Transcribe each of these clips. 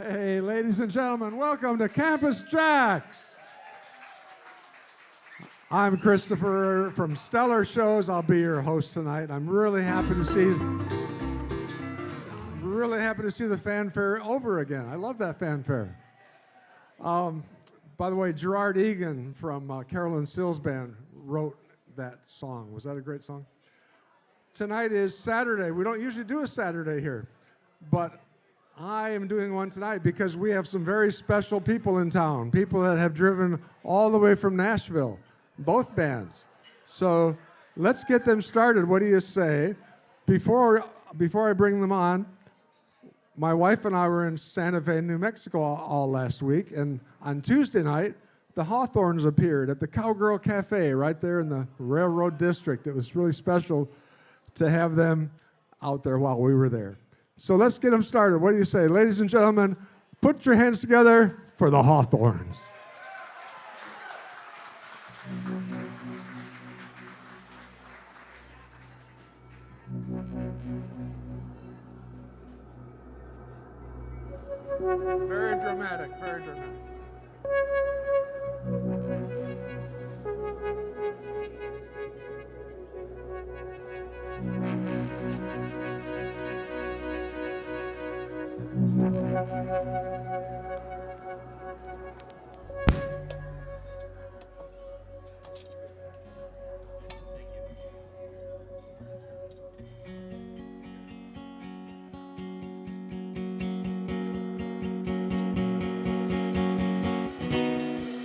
Hey, ladies and gentlemen, welcome to Campus JAX. I'm Christopher from Stellar Shows. I'll be your host tonight. I'm really happy to see the fanfare over again. I love that fanfare. By the way, Gerard Egan from Carolyn Sills Band wrote that song. Was that a great song? Tonight is Saturday. We don't usually do a Saturday here, but I am doing one tonight because we have some very special people in town, people that have driven all the way from Nashville, both bands. So let's get them started. What do you say? Before I bring them on, my wife and I were in Santa Fe, New Mexico all last week, and on Tuesday night, the HawtHorns appeared at the Cowgirl Cafe right there in the Railroad District. It was really special to have them out there while we were there. So let's get them started. What do you say? Ladies and gentlemen, put your hands together for the HawtHorns. Very dramatic, very dramatic.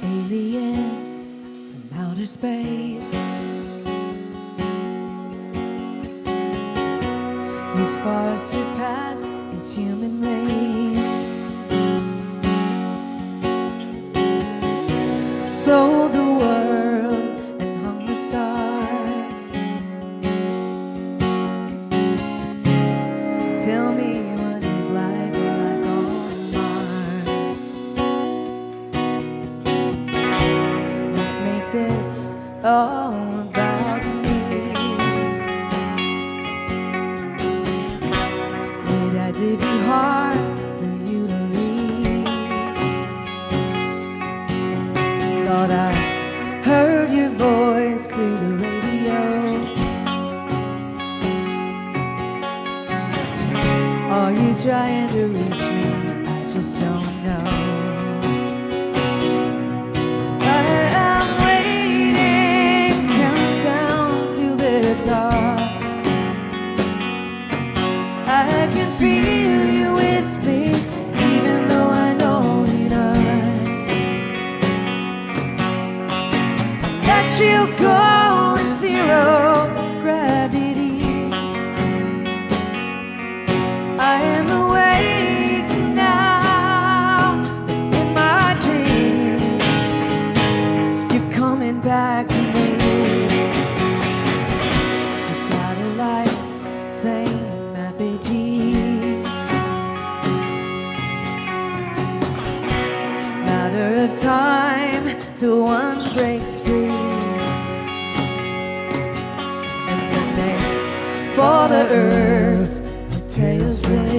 Alien from outer space, who far surpassed his human race. Sold the world and hung the stars. Tell me what his life like on Mars. Don't make this all about me. It had to be hard for you to leave. Thought I heard your voice through the radio. Are you trying to reach me? I just don't know. I am waiting, countdown to lift off. I can feel you with me, even though I know you're not. Let you go in zero gravity. I am awake now in my dream. You're coming back to me. To satellites, same apogee. Matter of time till one breaks free. And when they fall to earth with tails split,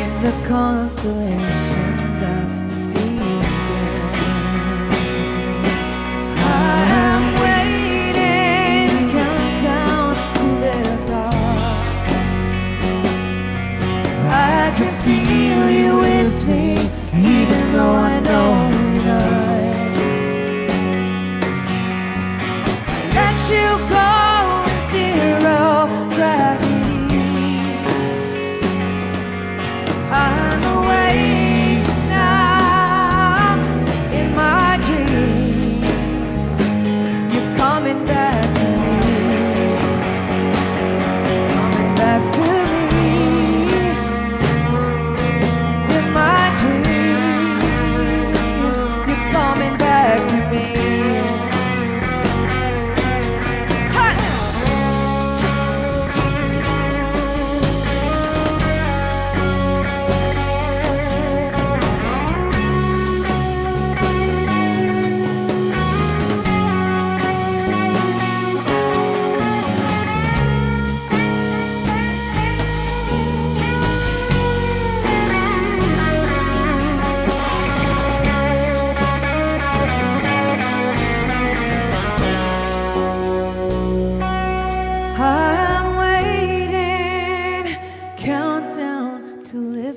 in the constellations I see again. I am waiting, countdown to lift off. I can feel you with me, even though I know you're not. Let you go in zero gravity. I'm awake now in my dreams. You're coming back to me. Coming back to me.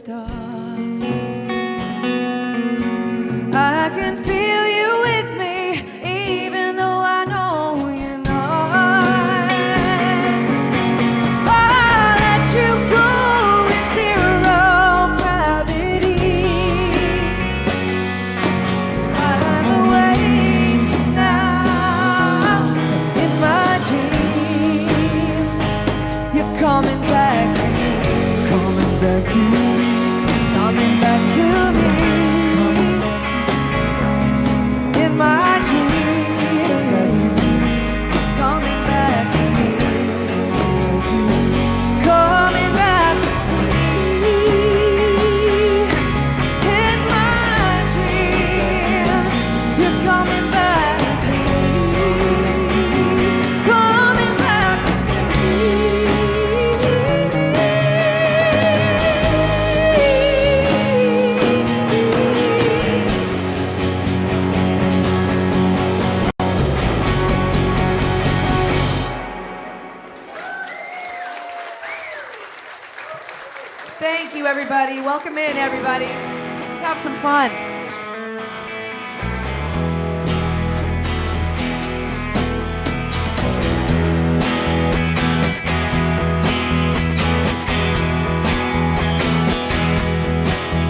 lift off. I can feel you with me, even though I know you're not. I'll let you go in zero gravity. I'm awake now in my dreams. You're coming back to me, coming back to me, coming back to me. In my dreams, coming back to me, coming back to me. In my dreams, you're coming back to me, coming back to me. Thank you, everybody. Welcome in, everybody. Let's have some fun.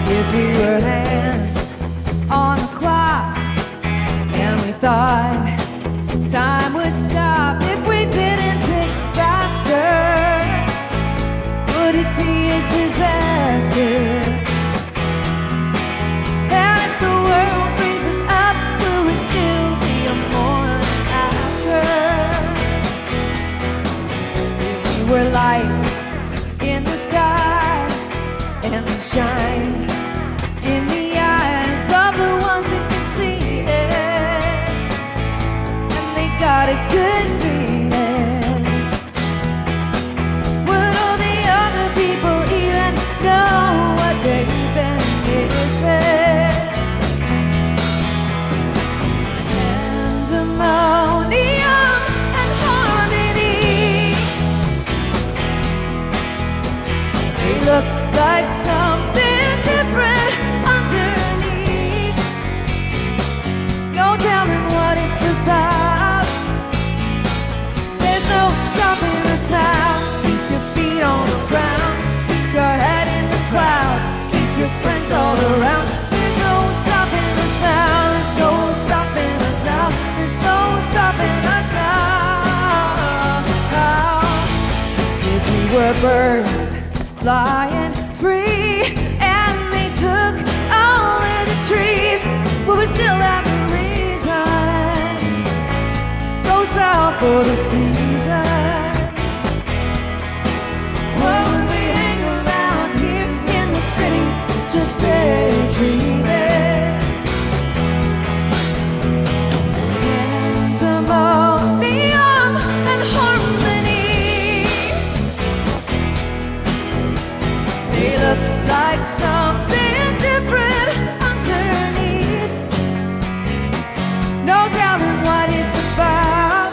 If we were hands on a clock and we thought time would stop if we didn't tick faster, would it be a disaster? And if the world freezes up, will it still be a morning after? If we were lights in the sky and we shine in the eyes of the ones who can see it, and they got a good feeling, would all the other people even know what they've been missing? Pandemonium and harmony, they look like something different underneath. No telling what it's about. There's no stopping us now. Keep your feet on the ground, keep your head in the clouds, keep your friends all around. There's no stopping us now. There's no stopping us now. There's no stopping us now. If we were birds flying free and they took all of the trees, but we still have a reason. Go south for the season. Why would we hang around here in the city just daydreaming? Pandemonium and harmony, they look like something different underneath. No telling what it's about.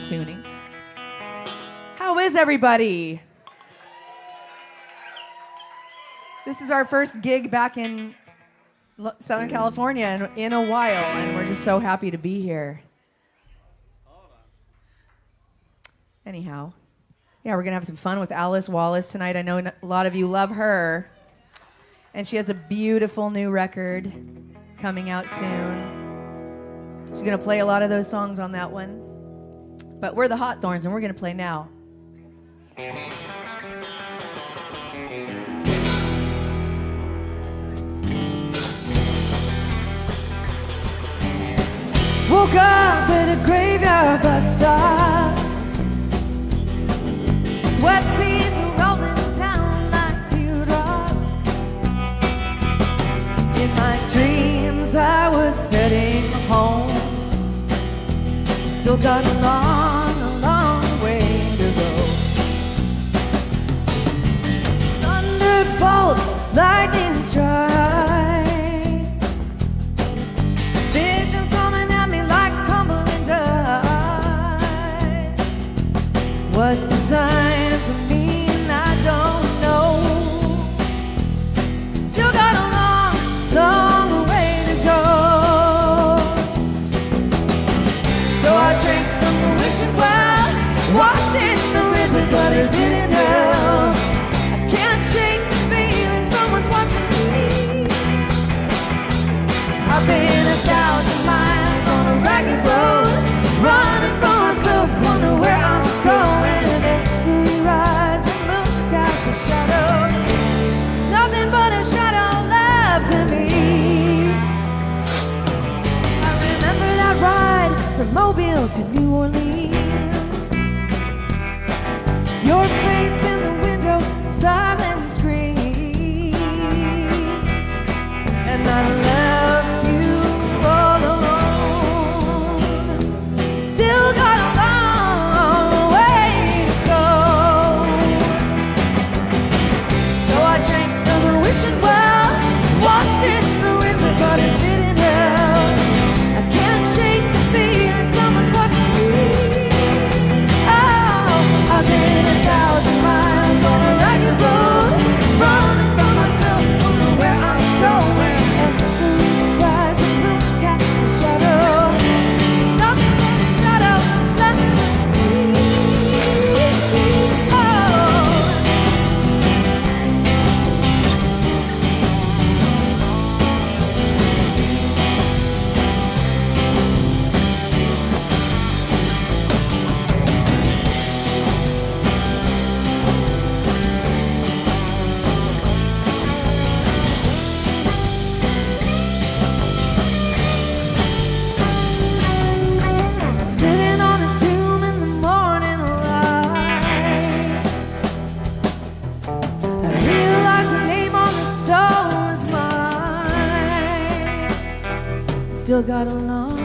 tuning. How is everybody? This is our first gig back in Southern California in a while, and we're just so happy to be here. Anyhow, yeah, we're going to have some fun with Alice Wallace tonight. I know a lot of you love her, and she has a beautiful new record coming out soon. She's going to play a lot of those songs on that one. But we're the HawtThorns, and we're going to play now. Woke up at a graveyard bus stop. Sweat beads are rolling down like teardrops. In my dreams I was heading home. Still got a long way to go. Thunderbolts, lightning strikes. Visions coming at me like tumbling dice. What the signs mean, I don't know. Still got a long way to go. So I drank from the wishing well, washed in the river, but it didn't help. I can't shake the feeling someone's watching me. I've been 1,000 miles on a ragged road, running from myself, wonder where I'm going. And every rising moon casts a shadow. There's nothing but a shadow left to me. I remember that ride from Mobile to New Orleans. Your face in the window, silent screams. And I left you all alone. Still got a long way to go. So I drank from the wishing well, washed it in the river, but it didn't help. I can't shake the feeling someone's watching me. Oh, I've been 1,000 miles on a ragged road, running from myself, wonder where I'm going. And the rising moon casts a shadow. There's nothing but a shadow left for me. Oh. Sitting on a tomb in the morning light, I realized the name on the stone was mine. Still got a long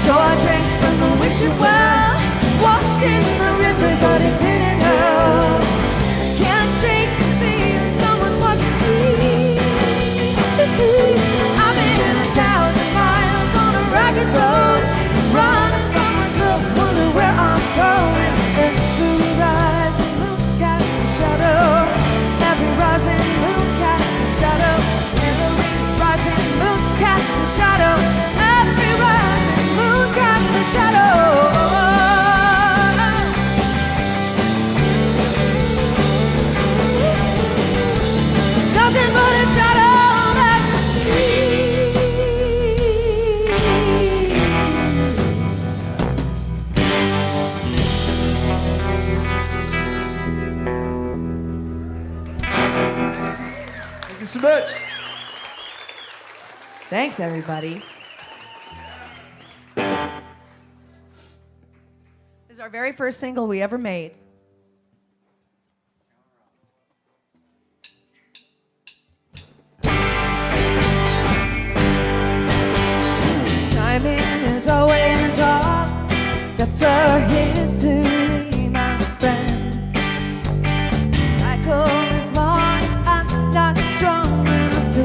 So I drank from the wishing well, washed in the river, but it didn't help. Can't shake the feeling someone's watching me. I've been 1,000 miles on a ragged road, running from myself, wonder where I'm going. Every rising moon casts a shadow. Every rising moon casts a shadow. Every rising moon casts a shadow. Every rising moon casts a shadow. There's nothing but a shadow left to see. Thank you so much. Thanks, everybody. This is our very first single we ever made. Timing is always off. That's our history, my friend. Cycle is long. I'm not strong enough to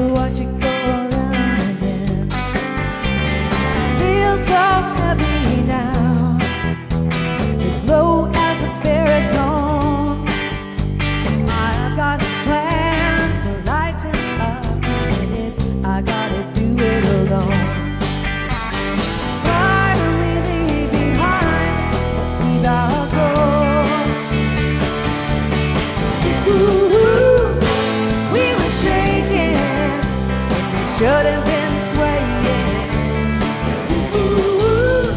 should have been swaying. Ooh,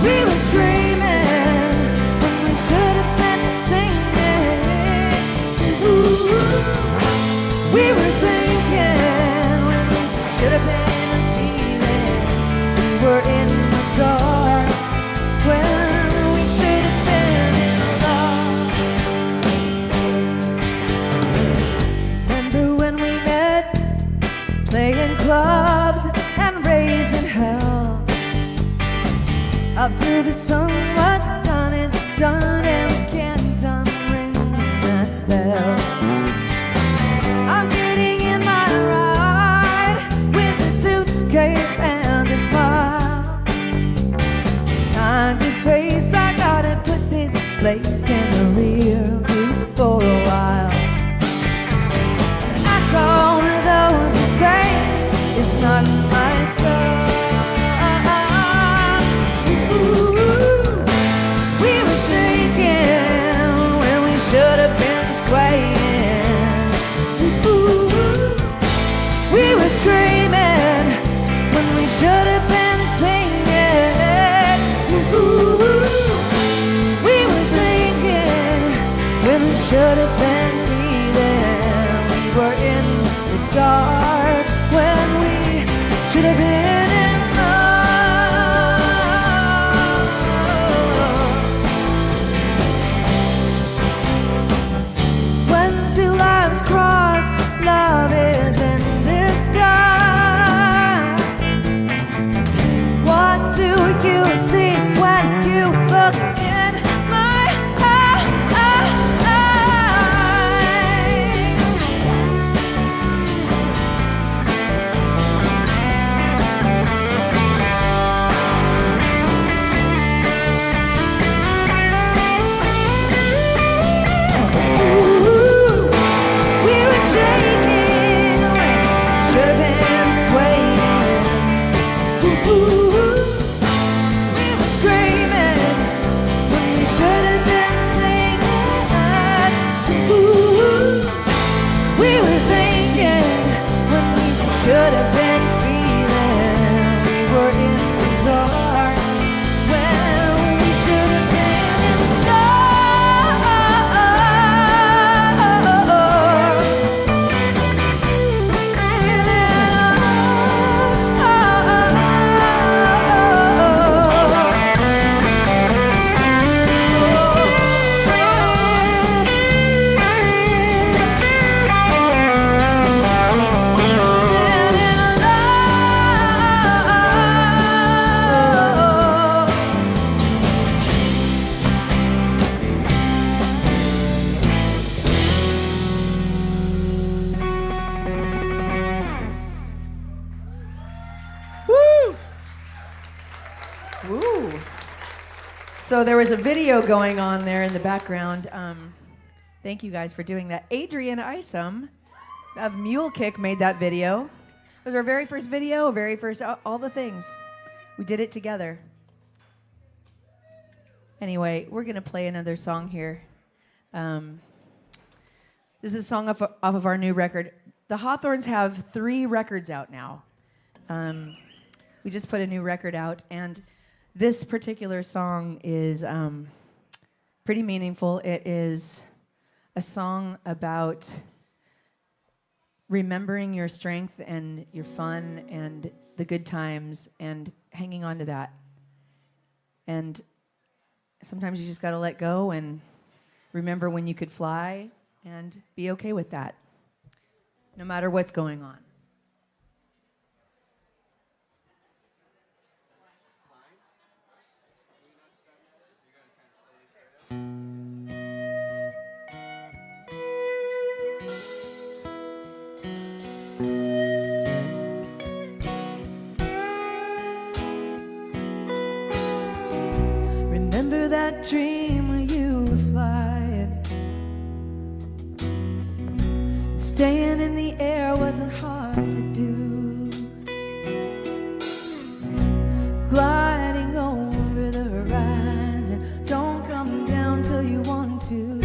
we were screaming when we should have been singing. Ooh, we were thinking when we should have been feeling. We were in the dark when we should have been in love. Remember when we met, playing clubs and raising hell, up to the sun, what's done is done, and we can't unring that bell. I'm getting in my ride with a suitcase and a smile. Time to face, I gotta put this place in the rear view for a while. Echo of those mistakes is not my style. We were shaking when we should have been swaying. We were screaming when we should have been singing. We were thinking when we should have been feeling. We were in the dark when we should have been in love. When two lines cross, love is in disguise. What do you see when you look in my eyes? We were shaking when should have been swaying. We were screaming when we should have been singing. We were thinking when we should have been feeling. We were in the dark when we should have been in Ooh. So there was a video going on there in the background. Thank you guys for doing that. Adrian Isom of Mule Kick made that video. It was our very first video, very first, all the things. We did it together. Anyway, we're going to play another song here. This is a song off of our new record. The HawtThorns have 3 records out now. We just put a new record out, and this particular song is pretty meaningful. It is a song about remembering your strength and your fun and the good times and hanging on to that. And sometimes you just got to let go and remember when you could fly and be okay with that, no matter what's going on. Remember that dream where you were flying? Staying in the air wasn't hard to do. Gliding over the horizon, don't come down till you want to.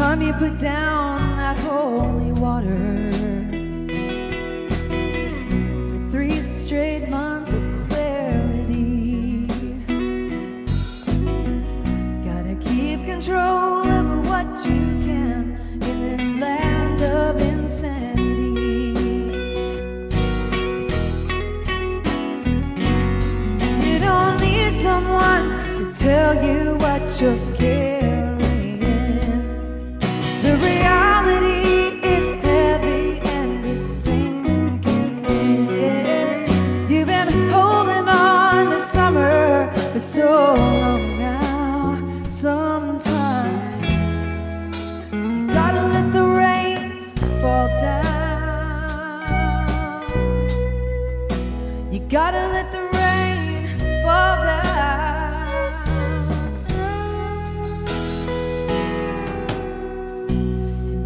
time you put down that holy water for 3 straight months of clarity. Gotta keep control over what you can in this land of insanity. You don't need someone to tell you what you're carrying. The reality is heavy and it's sinking in. You've been holding on to summer for so long now. Sometimes you gotta let the rain fall down. You gotta let the rain fall down.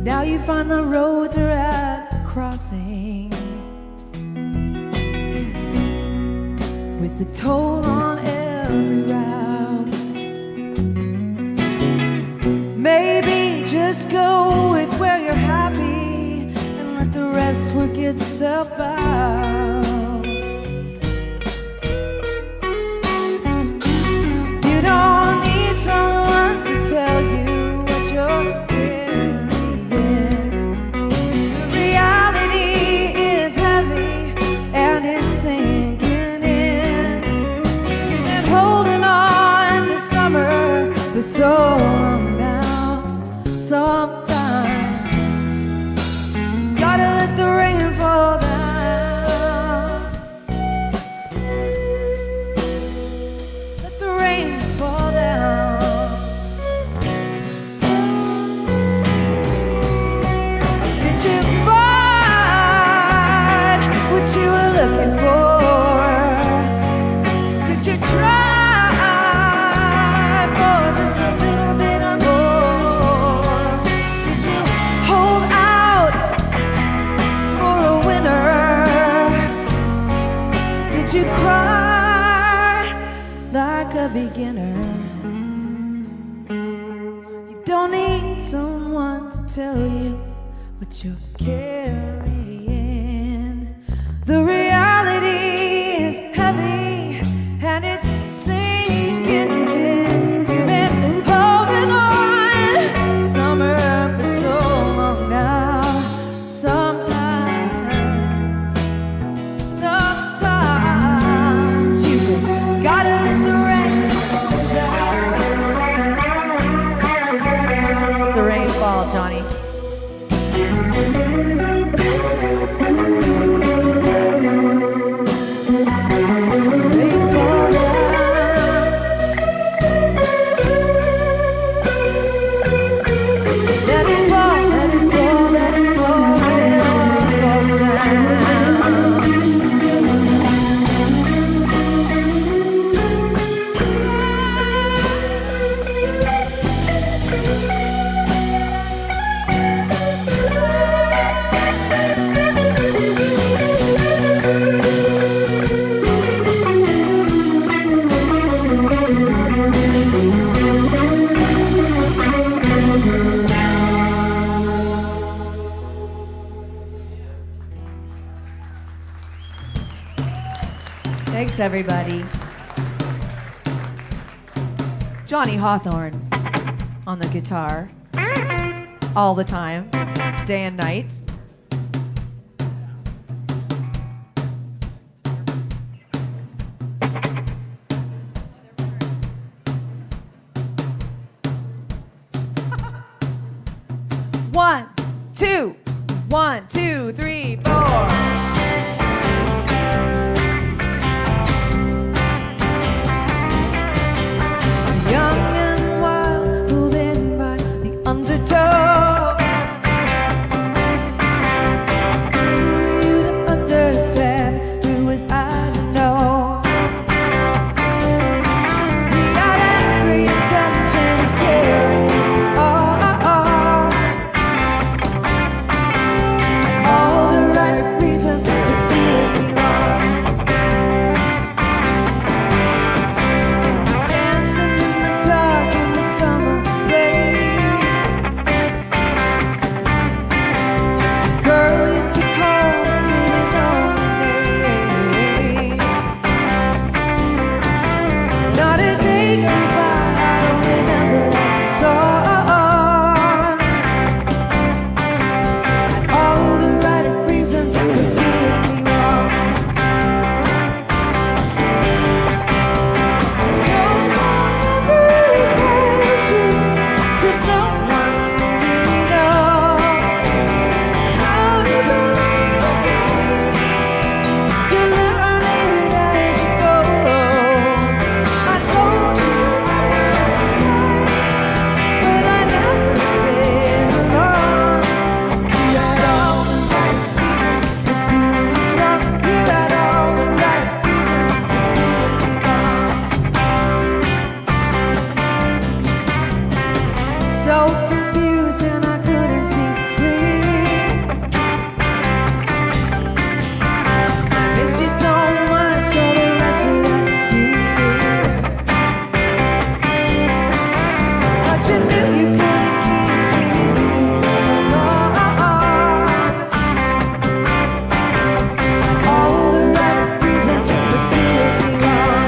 Now you find the roads are at a crossing, with the toll on every route. Maybe just go with where you're happy and let the rest work itself out. You don't need someone to tell you what you're for so long now. Sometimes gotta let the rain fall down. Let the rain fall down. Did you find what you were looking for? Did you try just a little bit more? Did you hold out for a winner? Did you cry like a beginner? You don't need someone to tell you what you're carrying. The reality is heavy and it's sinking in. Sometimes you just gotta let the rain fall down. Let the rain fall, Johnny. Rain fall down. Let it fall, let it fall, let it fall, let it all fall down. Thanks, everybody. Johnny Hawthorn on the guitar, all the time, day and night. One, two, 1, 2, 3, 4. Undertow, you to understand who is I to know. We got every intention of carrying all the right reasons so confused and I couldn't see clear. I missed you so much all the rest of that year. But you knew you couldn't keep stringing me along. All the right reasons for doing me wrong.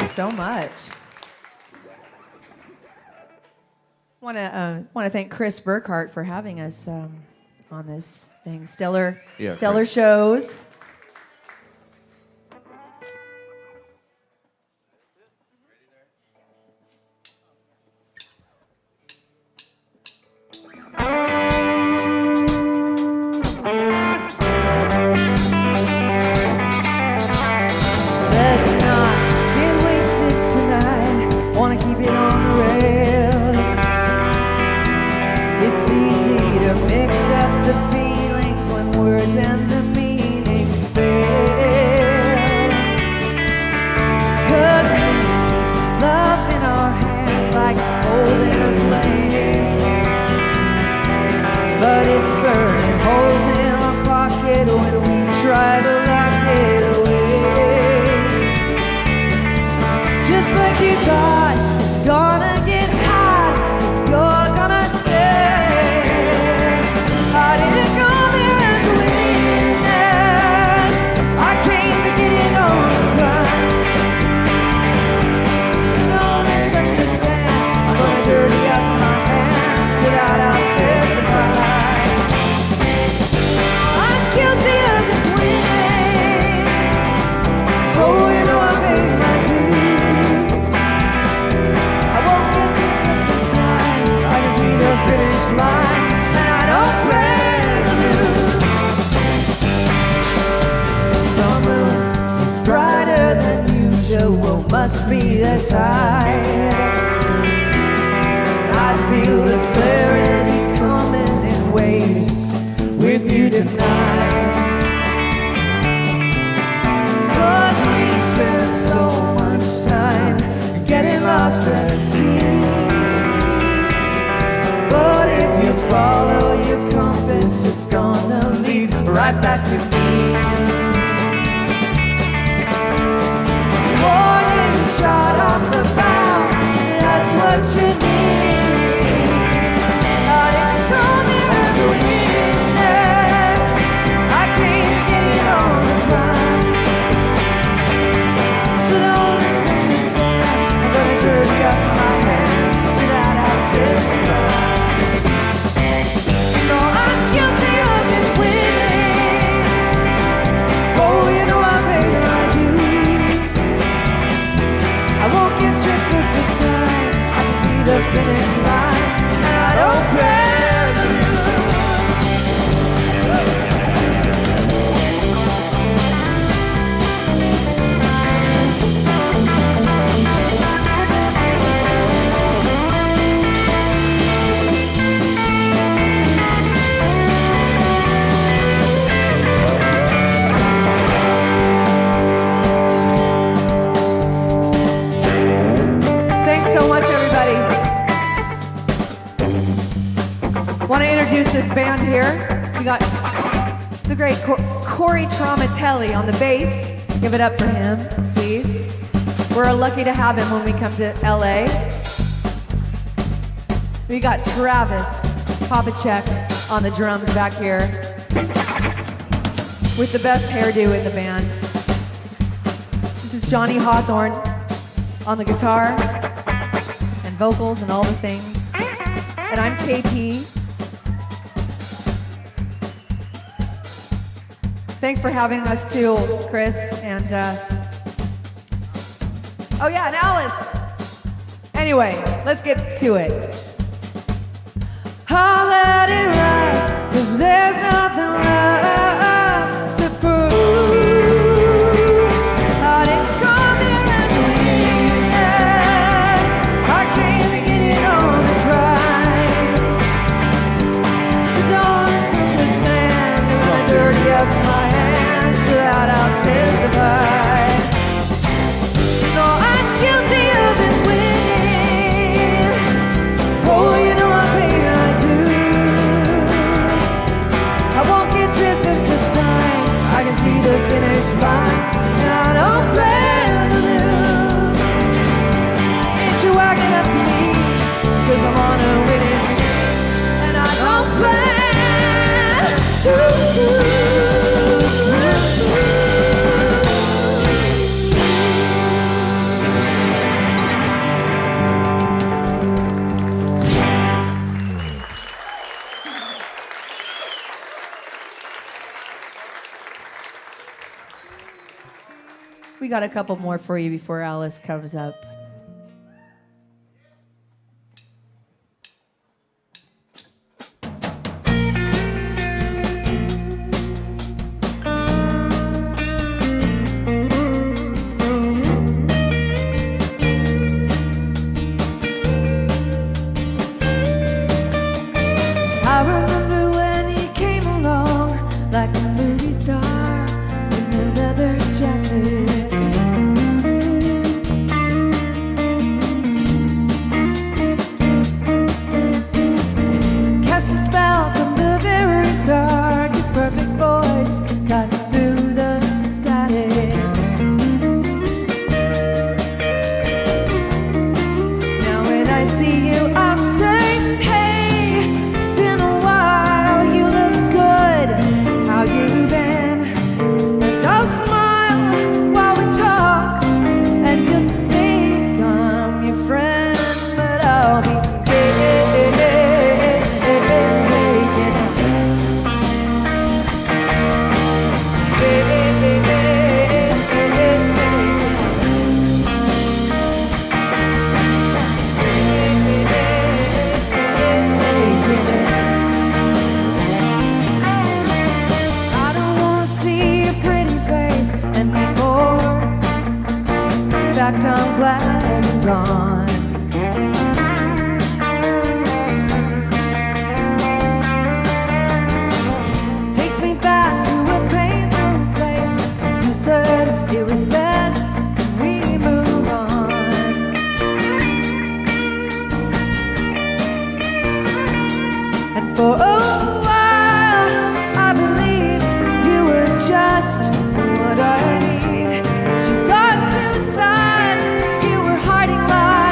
So much. Want to thank Chris Burkhart for having us on this thing. Stellar shows. Must be the tide. I feel the clarity coming in waves with you tonight. 'Cause we spent so much time getting lost at sea. But if you follow your compass, it's gonna lead right back to me. Shot off the bow, that's what you need. I didn't come here as a witness, I came to get it on the run. So don't misunderstand, I'm gonna dirty up my hands, tonight I'll testify. No, I'm guilty of this winning. Oh, you know I made my dues. I next band here. We got the great Corey Traumatelli on the bass. Give it up for him, please. We're lucky to have him when we come to LA. We got Travis Popacek on the drums back here with the best hairdo in the band. This is Johnny Hawthorn on the guitar and vocals and all the things. And I'm KP. Thanks for having us too, Chris. And oh yeah, and Alice. Anyway, let's get to it. I'll let it rise, 'cause there's nothing left to prove. I didn't come here as a weakness. I came to get it on the grind. So don't misunderstand when I dirty up my hands, to that I'll testify. No, I'm guilty of this winning. Oh, you know I'm paying my dues. I won't get tripped up this time. I can see the finish line, and I don't plan to lose. Ain't you walking up to me, 'cause I'm on a winning streak, and I don't plan to lose. We got a couple more for you before Alice comes up. I remember when he came along like a movie star in a leather jacket. Cast a spell from the very start. Your perfect voice cut through the static. Now when I see you, I'll say, hey, been a while, you look good, how you been? And I'll smile while we talk, and you'll think I'm your friend, but I'll be I don't wanna see your pretty face anymore. In fact, I'm glad you're gone. Takes me back to a painful place. You said it was best we move on. And for a while, I believed you were just what I need. You got to the side, you were hiding lies.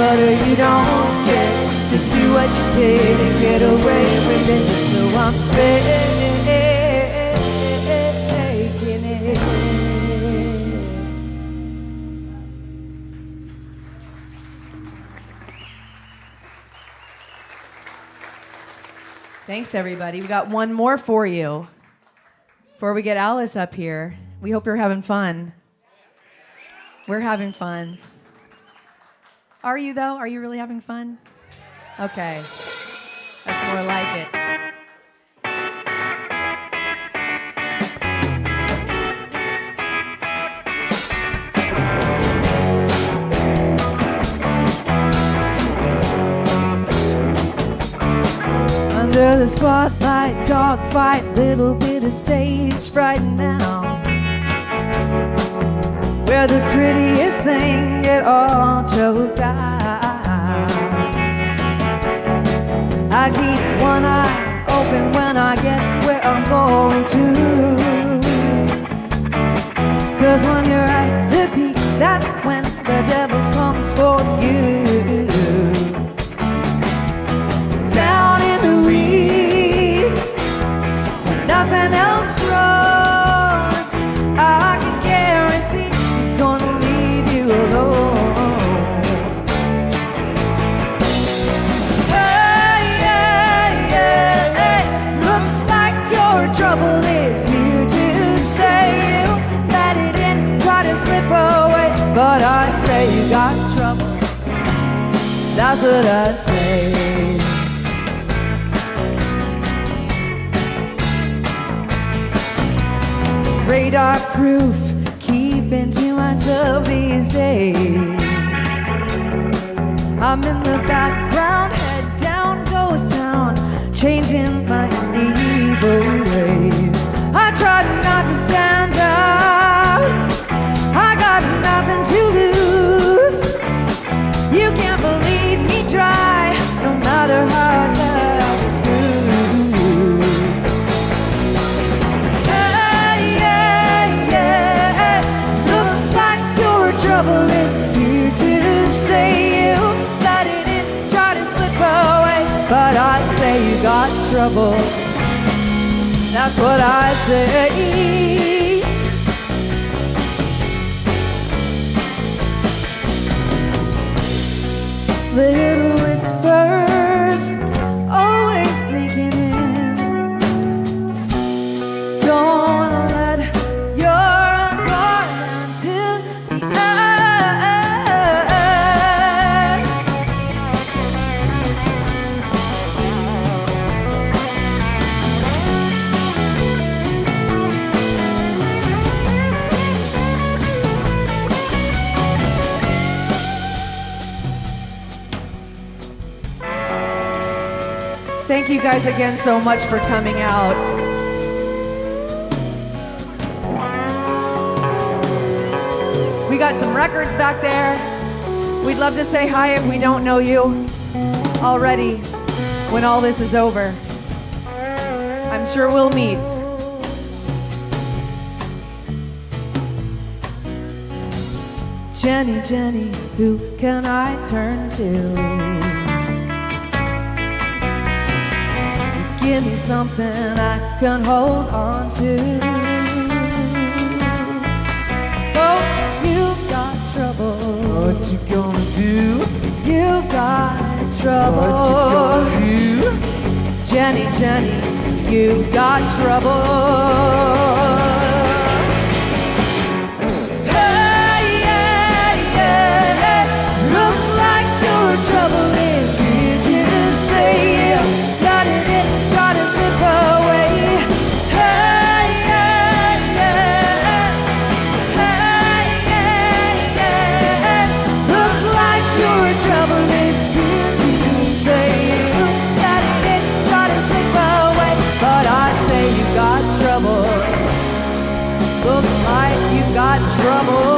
but you don't get to do what you did and get away with it. So I'm faking it. Thanks, everybody. We got one more for you before we get Alice up here. We hope you're having fun. We're having fun. Are you, though? Are you really having fun? Okay. That's more like it. Under the spotlight, dogfight, little bit of stage fright now. We're the prettiest thing get all choked out. I keep one eye open when I get where I'm going to. 'Cause when you're at the peak, that's when the devil comes for you. Down in the weeds, nothing else grows. I can guarantee he's gonna leave you alone. Hey, yeah, yeah, hey. Looks like your trouble is here to stay. You let it in, try to slip away, but I'd say you got trouble. That's what I'd say. Radar proof, keeping to myself these days. I'm in the background, head down, ghost town, changing my evil ways. I tried not to stand out, I got nothing to lose. You can't believe me dry, no matter how tough it's true. Trouble is here to stay. You let it in, try to slip away, but I'd say you got trouble. That's what I'd say. Little whispers always sneaking in. Don't let your guard down to the end. Thank you guys again so much for coming out. We got some records back there. We'd love to say hi if we don't know you already when all this is over. I'm sure we'll meet. Jenny, Jenny, who can I turn to? Give me something I can hold on to. Oh, you've got trouble. What you gonna do? You've got trouble. What you gonna do? Jenny, Jenny, you've got trouble. Hey, yeah, yeah. Looks like your trouble is here to stay. You got it in, try to slip away. Hey, yeah, yeah. Hey, yeah, yeah. Looks like your trouble is here to stay. You got it in, try to slip away, but I'd say you got trouble. Looks like you got trouble.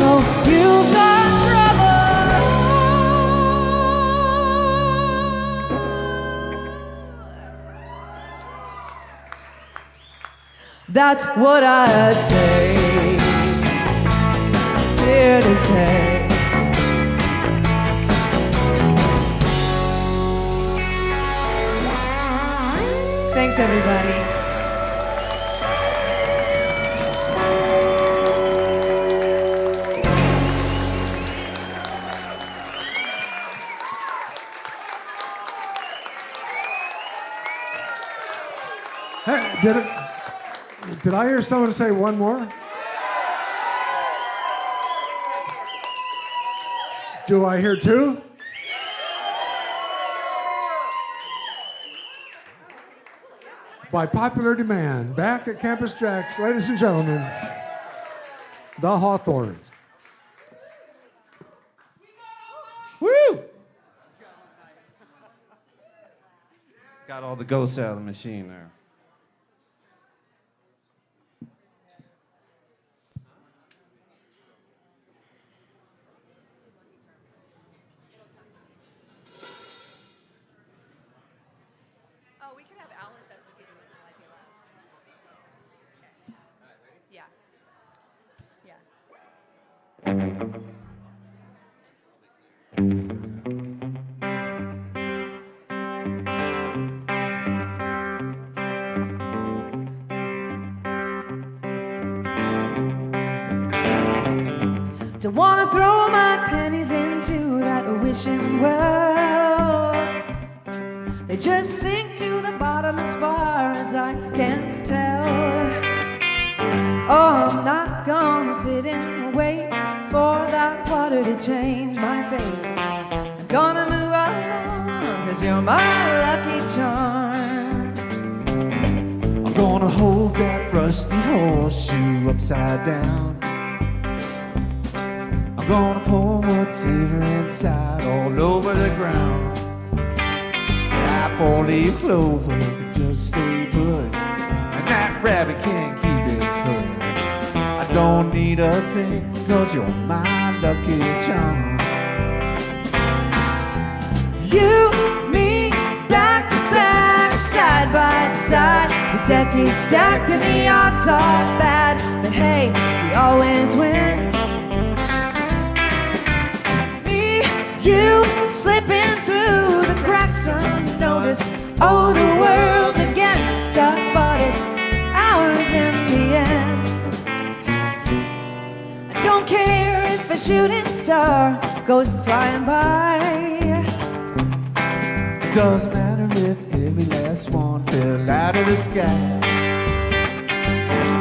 Oh, you got trouble. That's what I'd say. Here to say. Thanks, everybody. Hey, did I hear someone say one more? Do I hear two? By popular demand, back at Campus JAX, ladies and gentlemen, the HawtHorns. Woo! Got all the ghosts out of the machine there. Oh, we can have Alice as the leader when I get up. Okay. Yeah. Don't wanna throw my pennies into that wishing well. They just sink to the bottom as far as I can tell. Oh, I'm not gonna sit and wait for that water to change my fate. I'm gonna move along, 'cause you're my lucky charm. I'm gonna hold that rusty horseshoe upside down. I'm gonna pour whatever inside all over the ground. That four-leaf clover just stay put, and that rabbit can't keep his foot. I don't need a thing, 'cause you're my lucky charm. You, me, back to back, side by side. The deck is stacked and the odds are bad, but hey, we always win. Me, you, slipping through the cracks unnoticed. Oh, the world's against us, but it's ours in the end. I don't care if a shooting star goes flying by. Doesn't matter if every last one fell out of the sky.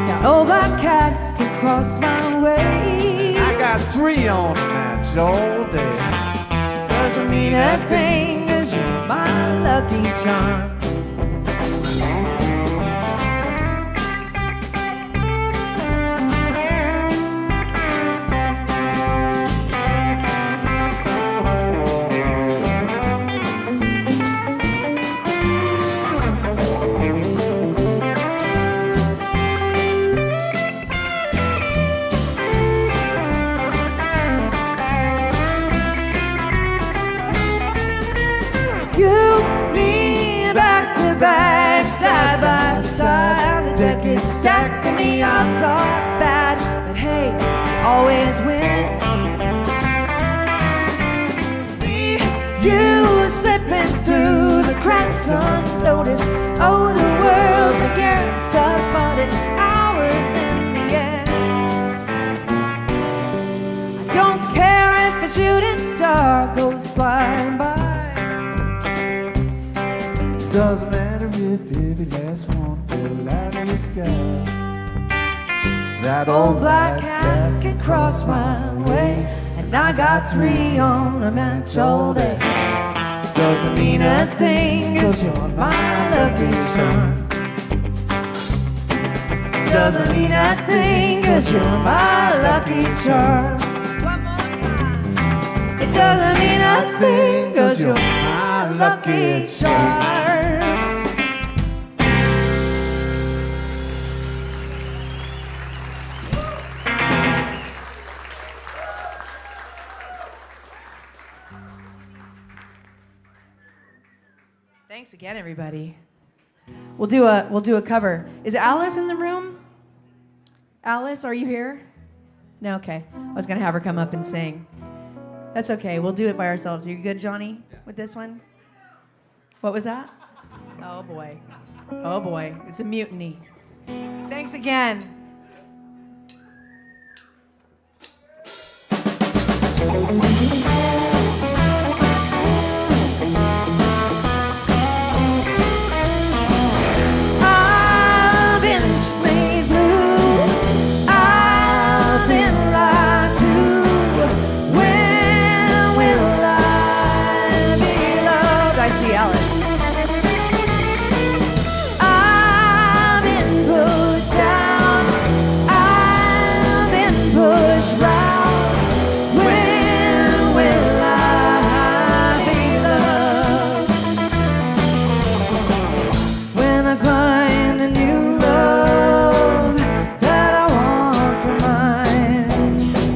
That old black cat can cross my way. I got 3 on the match all day. Doesn't mean a thing, 'cause you're my lucky charm. Side by side, the deck is stacked and the odds are bad, but hey, always win. Me, you, slipping through the cracks unnoticed. Oh, the world's against us, but it's ours in the end. I don't care if a shooting star goes flying by. Doesn't matter if every last one fell out of the sky. That Old black cat can cross my way, and I got 3 on a match all day. Doesn't mean a thing, 'cause you're my lucky charm. Doesn't mean a thing, 'cause you're my lucky charm. One more time. It doesn't mean a thing, 'cause you're my lucky charm. Thanks again, everybody. We'll do a cover. Is Alice in the room? Alice, are you here? No, okay. I was gonna have her come up and sing. That's okay. We'll do it by ourselves. Are you good, Johnny, with this one? What was that? Oh boy. Oh boy, it's a mutiny. Thanks again. I've been made blue. I've been lied to. When will I be loved? I see Alice. I've been put down. I've been pushed round. When will I be loved? When I find a new love that I want for mine,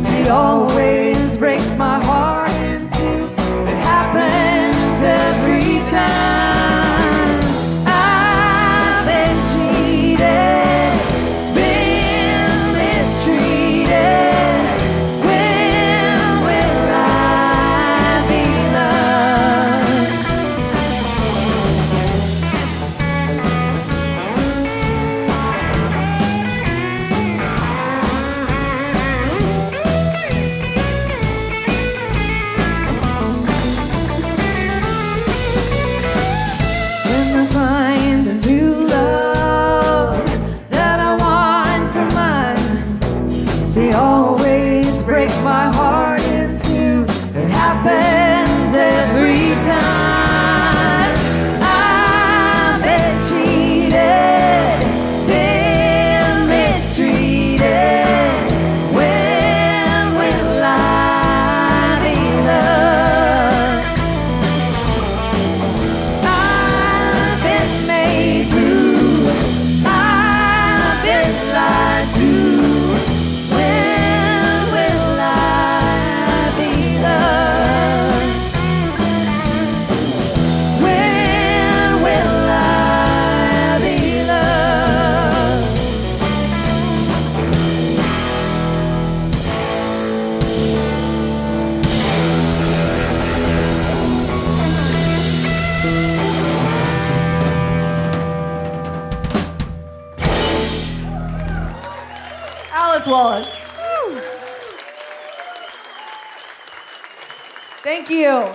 she always breaks my heart in two. It happens every time. I've been cheated, been mistreated. When will I be loved? When I find a new love that I want for mine, she always breaks my heart in two. It happens every time. I've been cheated, been mistreated. When will I be loved? I've been made blue. I've been lied to. When will I be loved? When will I be loved? Alice Wallace. Woo. Thank you.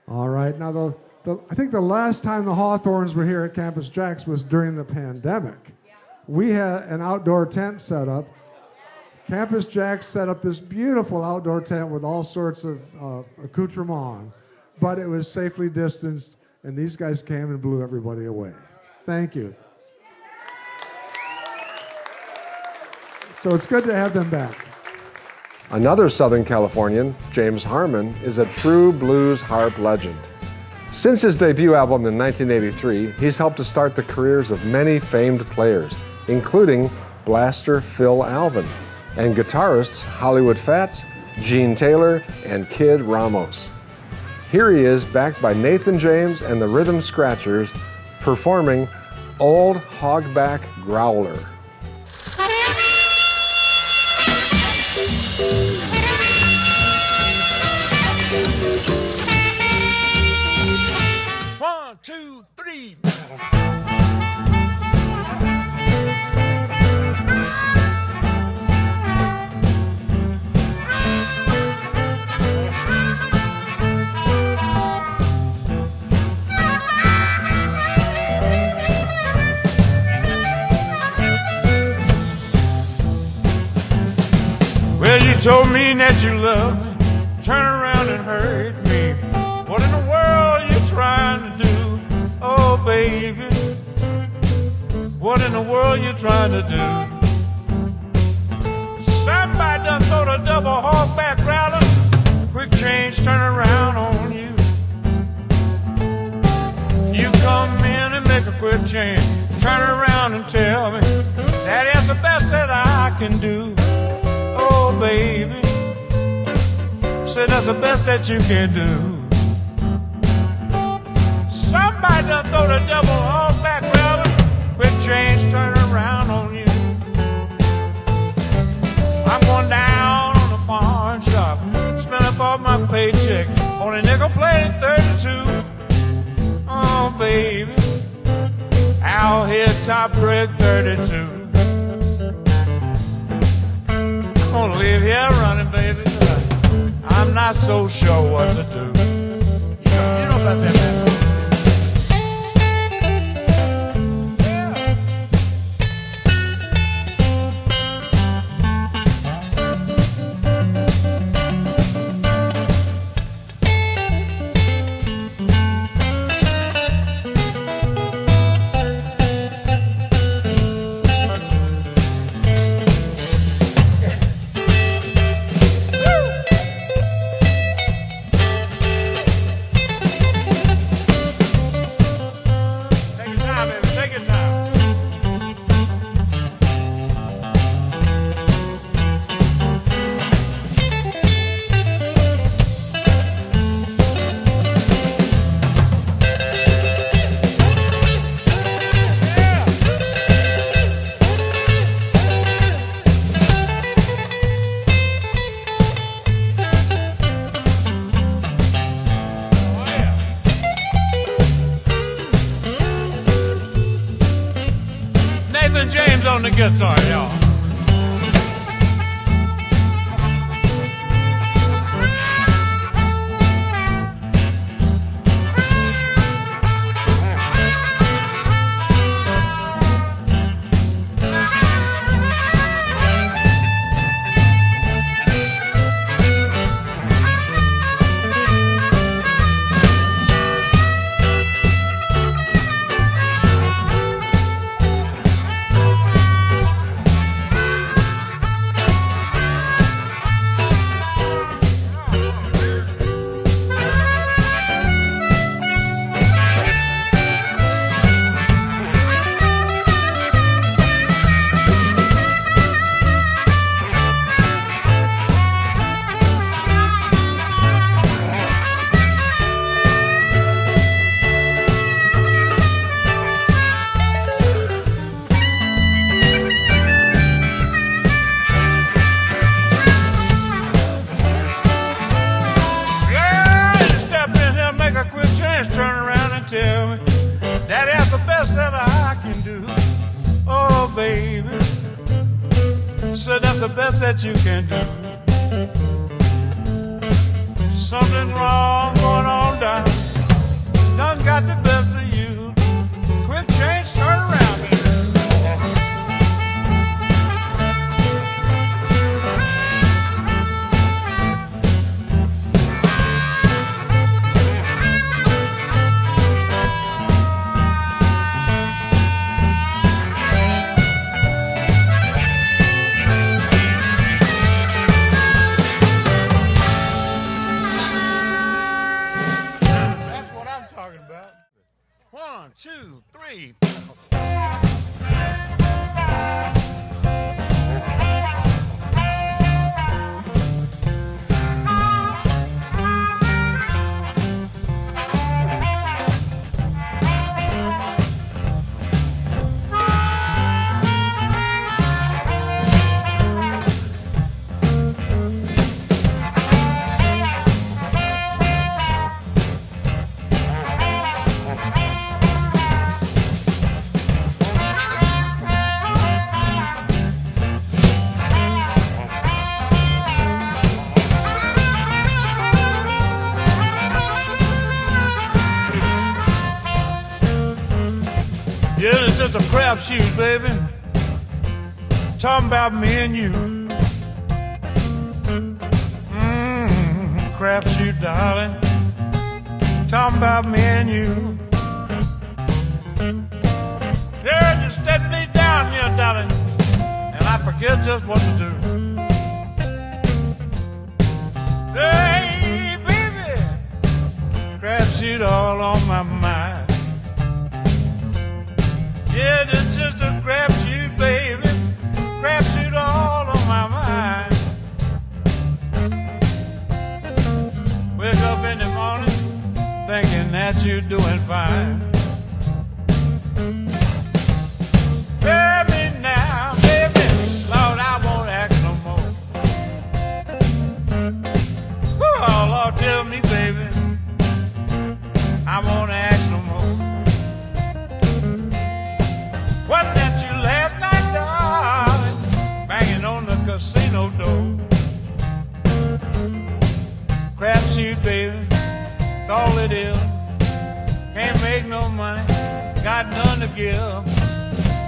All right. Now, I think the last time the Hawthorns were here at Campus JAX was during the pandemic. We had an outdoor tent set up. Campus JAX set up this beautiful outdoor tent with all sorts of accoutrement on, but it was safely distanced, and these guys came and blew everybody away. Thank you. So it's good to have them back. Another Southern Californian, James Harmon, is a true blues harp legend. Since his debut album in 1983, he's helped to start the careers of many famed players, including blaster Phil Alvin and guitarists Hollywood Fats, Gene Taylor, and Kid Ramos. Here he is, backed by Nathan James and the Rhythm Scratchers, performing Old Hogback Growler. One, two, three. Well, you told me that you loved me, turn around and hurt me. What in the world you trying to do? Oh, baby, what in the world you trying to do? Somebody done throw a double hogback growler, quick change, turn around on you. You come in and make a quick change, turn around and tell me that is the best that I can do. Oh, baby, say that's the best that you can do. Somebody done throw the double hogback grabber, quick change, turn around on you. I'm going down on the pawn shop, spend up all my paycheck. ain't 32. Oh, baby, our head top break 32. I'm gonna leave here running, baby. I'm not so sure what to do. You know about that, man. On the guitar, y'all. That you can do. Something wrong going on down. Done got the best of you. Quick change, turn around, baby. One, two, three, four. Yeah, it's just a crapshoot, baby. Talking about me and you. Crapshoot, darling. Talking about me and you. Yeah, just step me down here, darling, and I forget just what to do. Hey, baby, crapshoot all on my mind. Yeah, it's just a crapshoot, baby. Crapshoot all on my mind. Wake up in the morning thinking that you're doing fine. Hear me now, baby. Lord, I won't act no more. Oh, Lord, tell me, baby, Wasn't that you last night, darling? Banging on the casino door. Crapshoot, baby, that's all it is. Can't make no money, got none to give.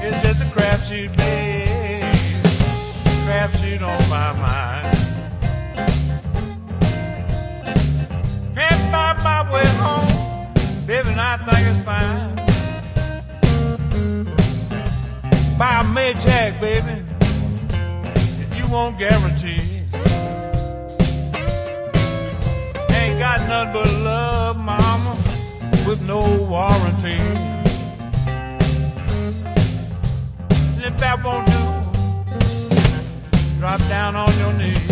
It's just a crapshoot, baby, crapshoot on my mind. Can't find my way home, baby, and I think it's fine. Buy a Maytag, baby, if you want guarantees. Ain't got nothing but love, mama, with no warranty. And if that won't do, drop down on your knees.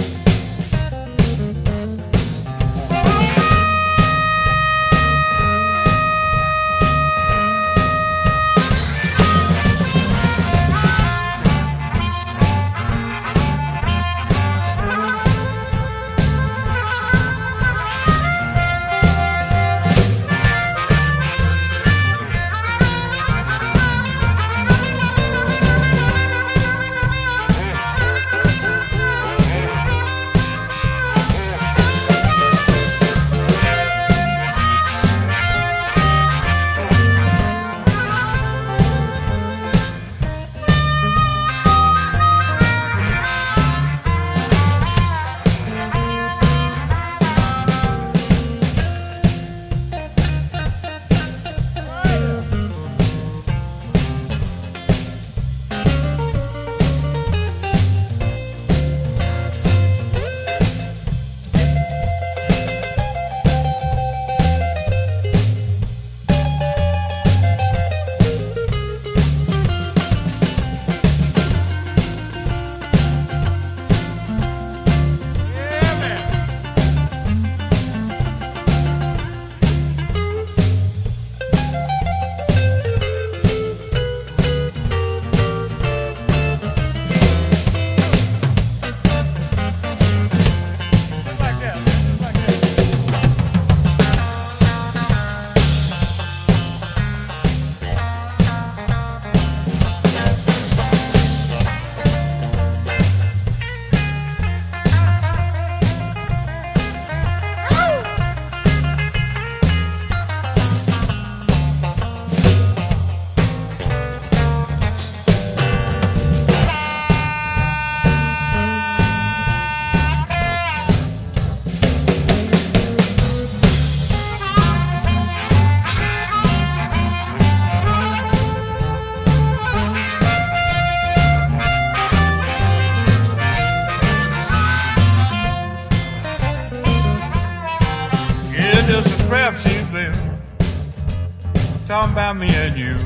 Talking about me and you.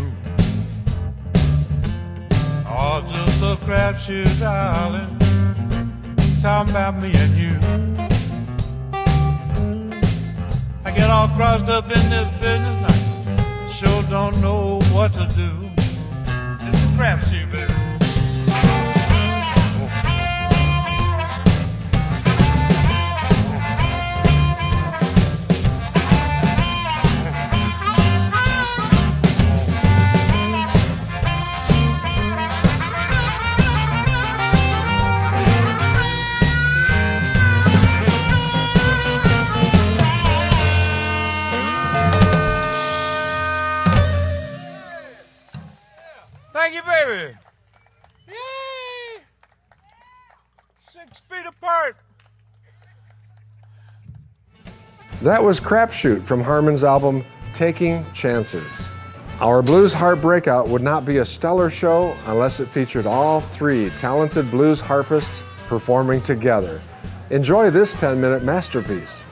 Oh, just a crapshoot, darling. Talking about me and you. I get all crossed up in this business now. Sure don't know what to do. It's a crapshoot, baby. Thank you, baby. Yay! 6 feet apart. That was Crapshoot from Harmon's album, Taking Chances. Our blues harp breakout would not be a stellar show unless it featured all 3 talented blues harpists performing together. Enjoy this 10-minute masterpiece.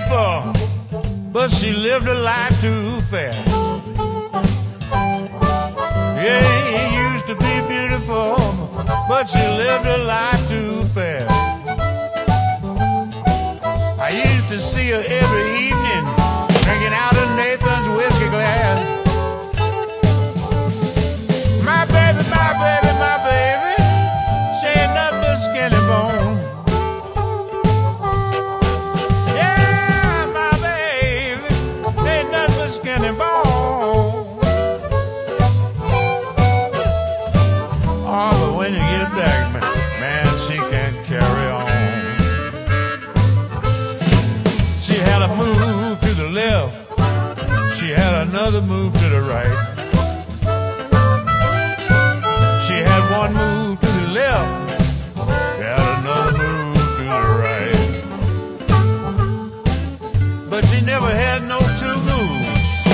beautiful, but she lived a life too fast. Yeah, he used to be beautiful, but she lived a life too fast. I used to see her every evening, drinking out of Nathan's whiskey glass. My baby, my baby, my baby, she ain't nothing but skinny bone. Yeah, my baby, ain't nothing but skinny bone. Oh, but when you get back, man, she can't carry on. She had a move to the left, she had another move to the right. She had one move to the left, had another move to the right. But she never had no two moves.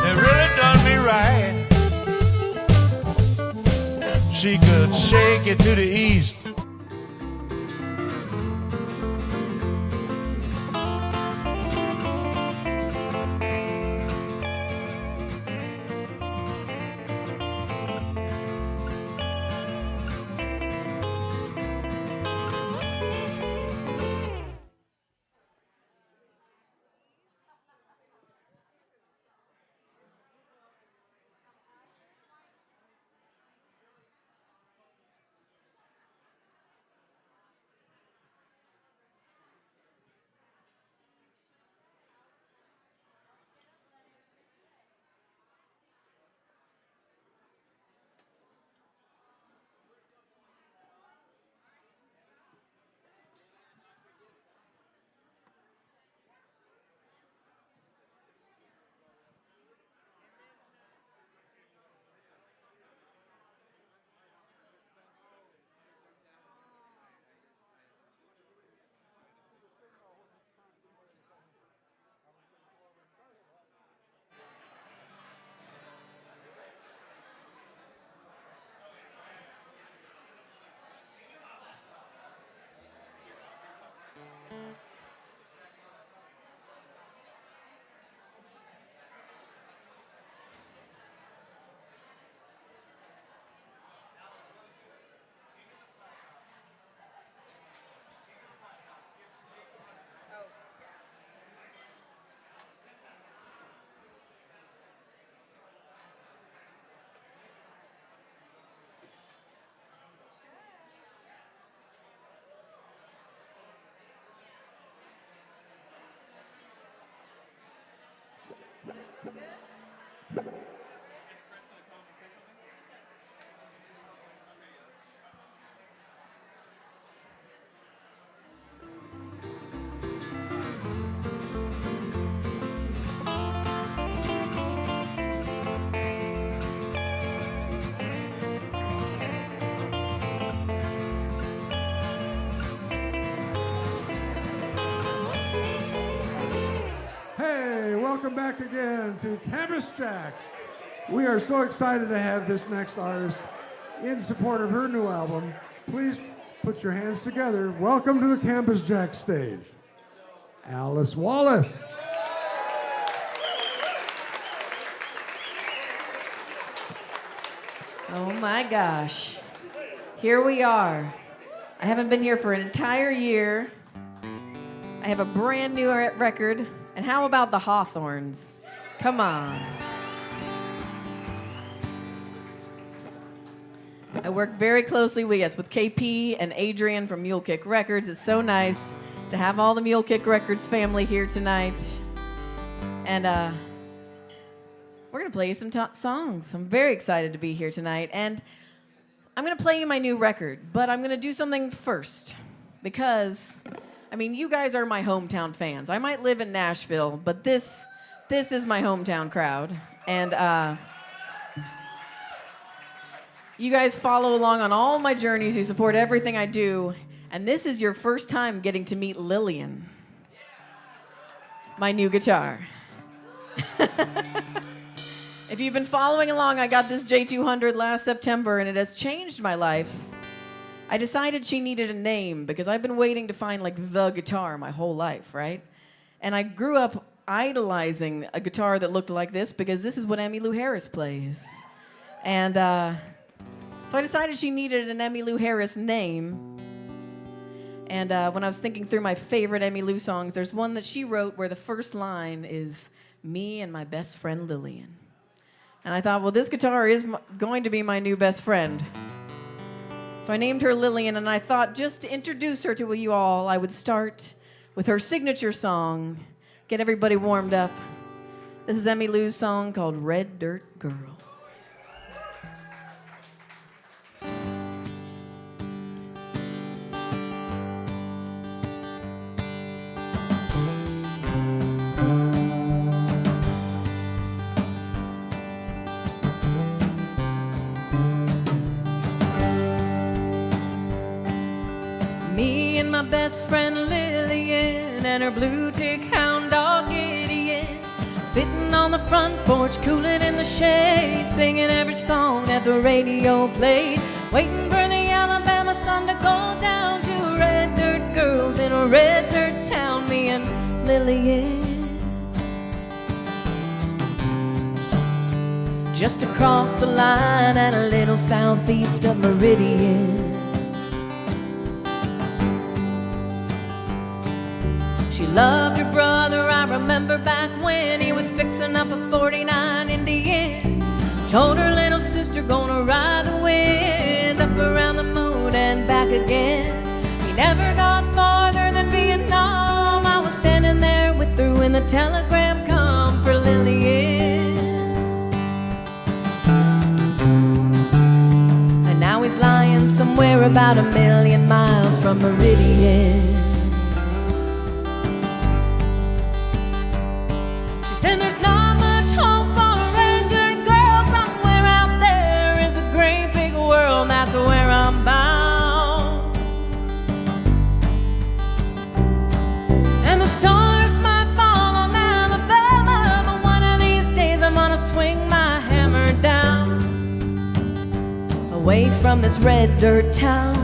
It really done me right. She could shake it to the east, welcome back again to JAXblast. We are so excited to have this next artist in support of her new album. Please put your hands together. Welcome to the JAXblast stage, Alice Wallace. Oh my gosh. Here we are. I haven't been here for an entire year. I have a brand new record. And how about the HawtHorns? Come on. I work very closely with KP and Adrian from Mule Kick Records. It's so nice to have all the Mule Kick Records family here tonight. And we're going to play you some songs. I'm very excited to be here tonight. And I'm going to play you my new record, but I'm going to do something first because, I mean, you guys are my hometown fans. I might live in Nashville, but this is my hometown crowd. And you guys follow along on all my journeys. You support everything I do. And this is your first time getting to meet Lillian, my new guitar. If you've been following along, I got this J200 last September, and it has changed my life. I decided she needed a name because I've been waiting to find like the guitar my whole life, right? And I grew up idolizing a guitar that looked like this because this is what Emmylou Harris plays. And so I decided she needed an Emmylou Harris name. And when I was thinking through my favorite Emmylou songs, there's one that she wrote where the first line is, "Me and my best friend Lillian." And I thought, well, this guitar is going to be my new best friend. So I named her Lillian, and I thought just to introduce her to you all, I would start with her signature song, get everybody warmed up. This is Emmylou's song called Red Dirt Girl. Me and my best friend Lillian and her blue tick hound dog Gideon, sitting on the front porch, cooling in the shade, singing every song that the radio played, waiting for the Alabama sun to go down to red dirt girls in a red dirt town. Me and Lillian, just across the line at a little southeast of Meridian. She loved her brother, I remember back when he was fixing up a 49 Indian. Told her little sister, gonna ride the wind up around the moon and back again. He never got farther than Vietnam. I was standing there with her when the telegram come for Lillian. And now he's lying somewhere about 1,000,000 miles from Meridian. And there's not much hope for a red dirt girl. Somewhere out there is a great big world, that's where I'm bound. And the stars might fall on Alabama, but one of these days I'm gonna swing my hammer down, away from this red dirt town.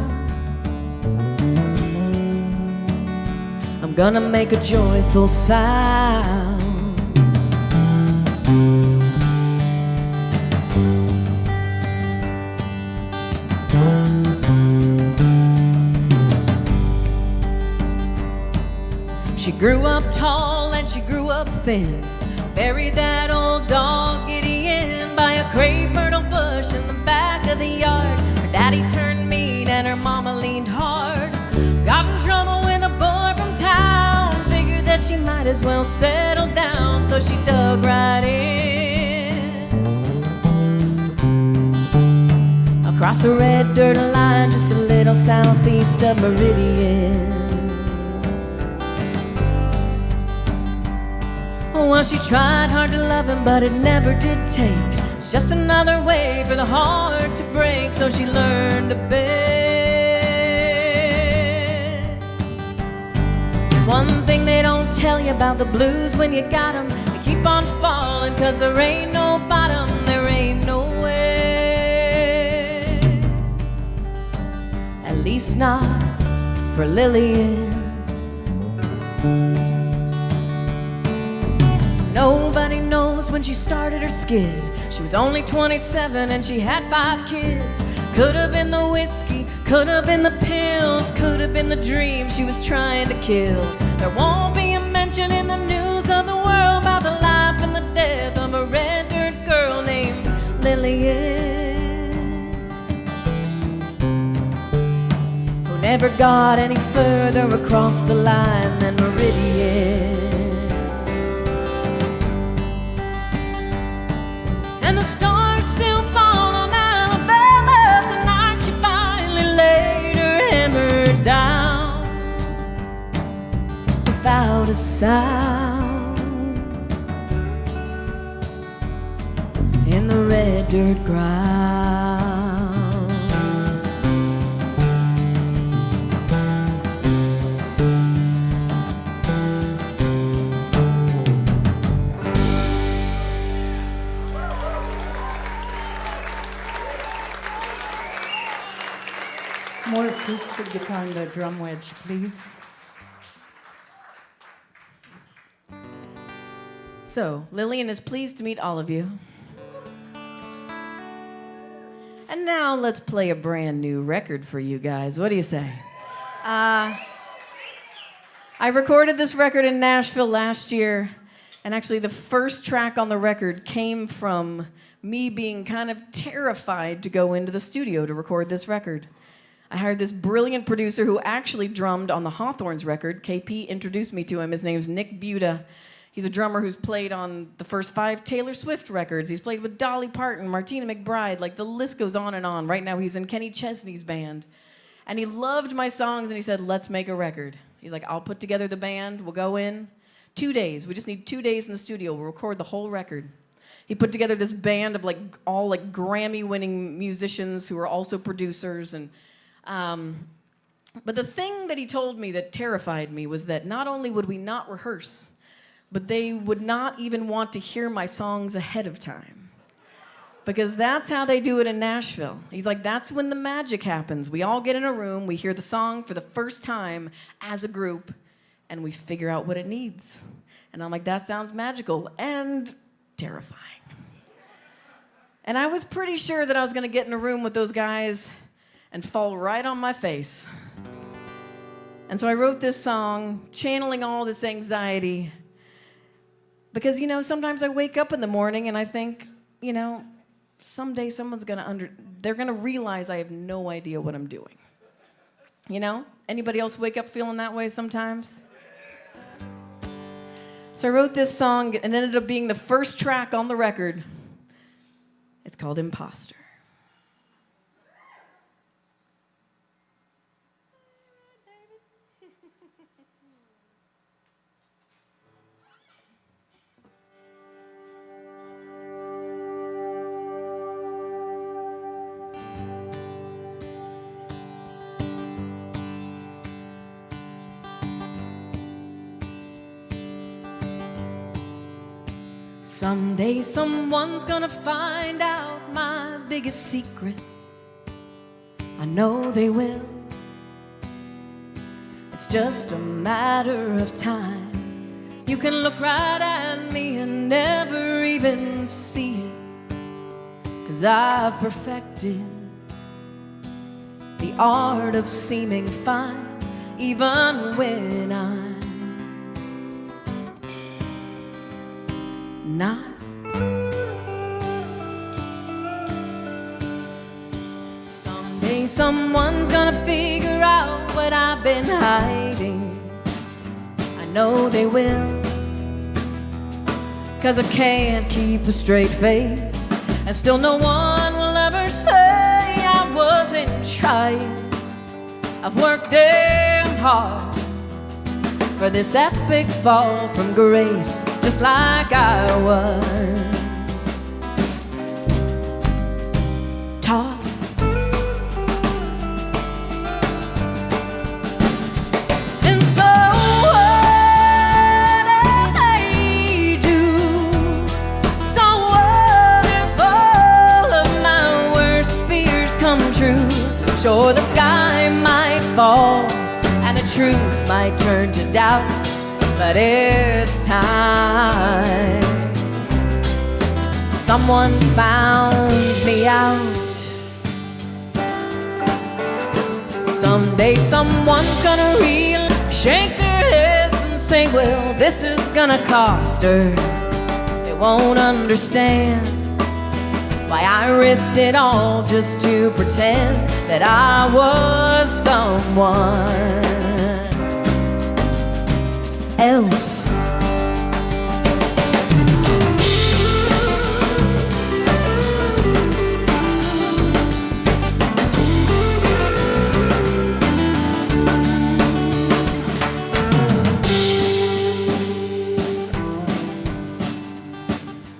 I'm gonna make a joyful sound. She grew up tall and she grew up thin, buried that old dog Gideon by a crepe myrtle bush in the back of the yard. Her daddy turned mean and her mama leaned hard. Got in trouble with a boy from town, figured that she might as well settle down, so she dug right in. Across a red dirt line just a little southeast of Meridian. Well, she tried hard to love him, but it never did take. It's just another way for the heart to break, so she learned to beg. One thing they don't tell you about the blues when you got 'em, they keep on falling, 'cause there ain't no bottom, there ain't no way. At least not for Lillian. Nobody knows when she started her skid. She was only 27 and she had 5 kids. Could have been the whiskey, could have been the pills, could have been the dream she was trying to kill. There won't be a mention in the news of the world about the life and the death of a red dirt girl named Lillian, who never got any further across the line than Meridian. And the stars still fall on Alabama. Tonight she finally laid her hammer down without a sound in the red dirt ground. More acoustic guitar on the drum wedge, please. So, Lillian is pleased to meet all of you. And now let's play a brand new record for you guys. What do you say? I recorded this record in Nashville last year, and actually the first track on the record came from me being kind of terrified to go into the studio to record this record. I hired this brilliant producer who actually drummed on the HawtHorns record. KP introduced me to him. His name's Nick Buda. He's a drummer who's played on the first 5 Taylor Swift records. He's played with Dolly Parton, Martina McBride, like the list goes on and on. Right now he's in Kenny Chesney's band. And he loved my songs and he said, let's make a record. He's like, I'll put together the band, we'll go in. 2 days, we just need 2 days in the studio, we'll record the whole record. He put together this band of all Grammy-winning musicians who are also producers. And but the thing that he told me that terrified me was that not only would we not rehearse, but they would not even want to hear my songs ahead of time. Because that's how they do it in Nashville. He's like, that's when the magic happens. We all get in a room, we hear the song for the first time as a group, and we figure out what it needs. And I'm like, that sounds magical and terrifying. And I was pretty sure that I was gonna get in a room with those guys and fall right on my face. And so I wrote this song, channeling all this anxiety. Because, sometimes I wake up in the morning and I think, someday someone's they're gonna realize I have no idea what I'm doing. Anybody else wake up feeling that way sometimes? So I wrote this song and it ended up being the first track on the record. It's called Imposter. Someday someone's gonna find out my biggest secret. I know they will. It's just a matter of time. You can look right at me and never even see it. 'Cause I've perfected the art of seeming fine, even when I'm not. Someday someone's gonna figure out what I've been hiding. I know they will. 'Cause I can't keep a straight face, and still no one will ever say I wasn't trying. I've worked damn hard for this epic fall from grace, just like I was taught. And so what I do, so what if all of my worst fears come true? Sure, the sky might fall and the truth might turn to doubt, but it's time. Someone found me out. Someday someone's gonna shake their heads and say, well, this is gonna cost her. They won't understand why I risked it all just to pretend that I was someone else.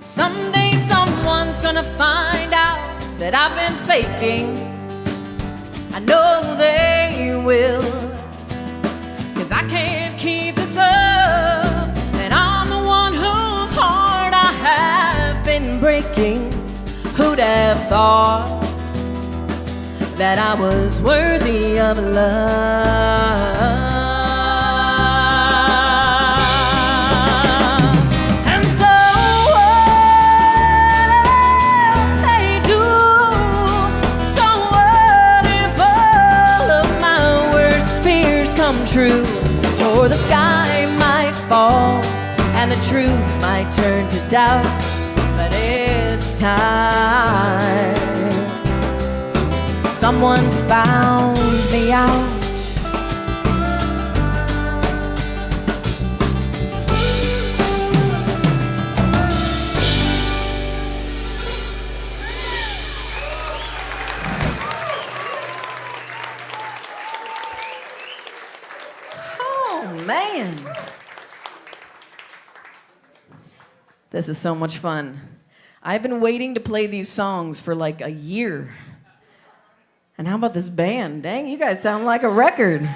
Someday someone's gonna find out that I've been faking. I know they will. 'Cause I can't keep this up, and I'm the one whose heart I have been breaking. Who'd have thought that I was worthy of love? And so true, or the sky might fall, and the truth might turn to doubt. But it's time. Someone found me out. Man, this is so much fun. I've been waiting to play these songs for like a year. And how about this band? Dang, you guys sound like a record.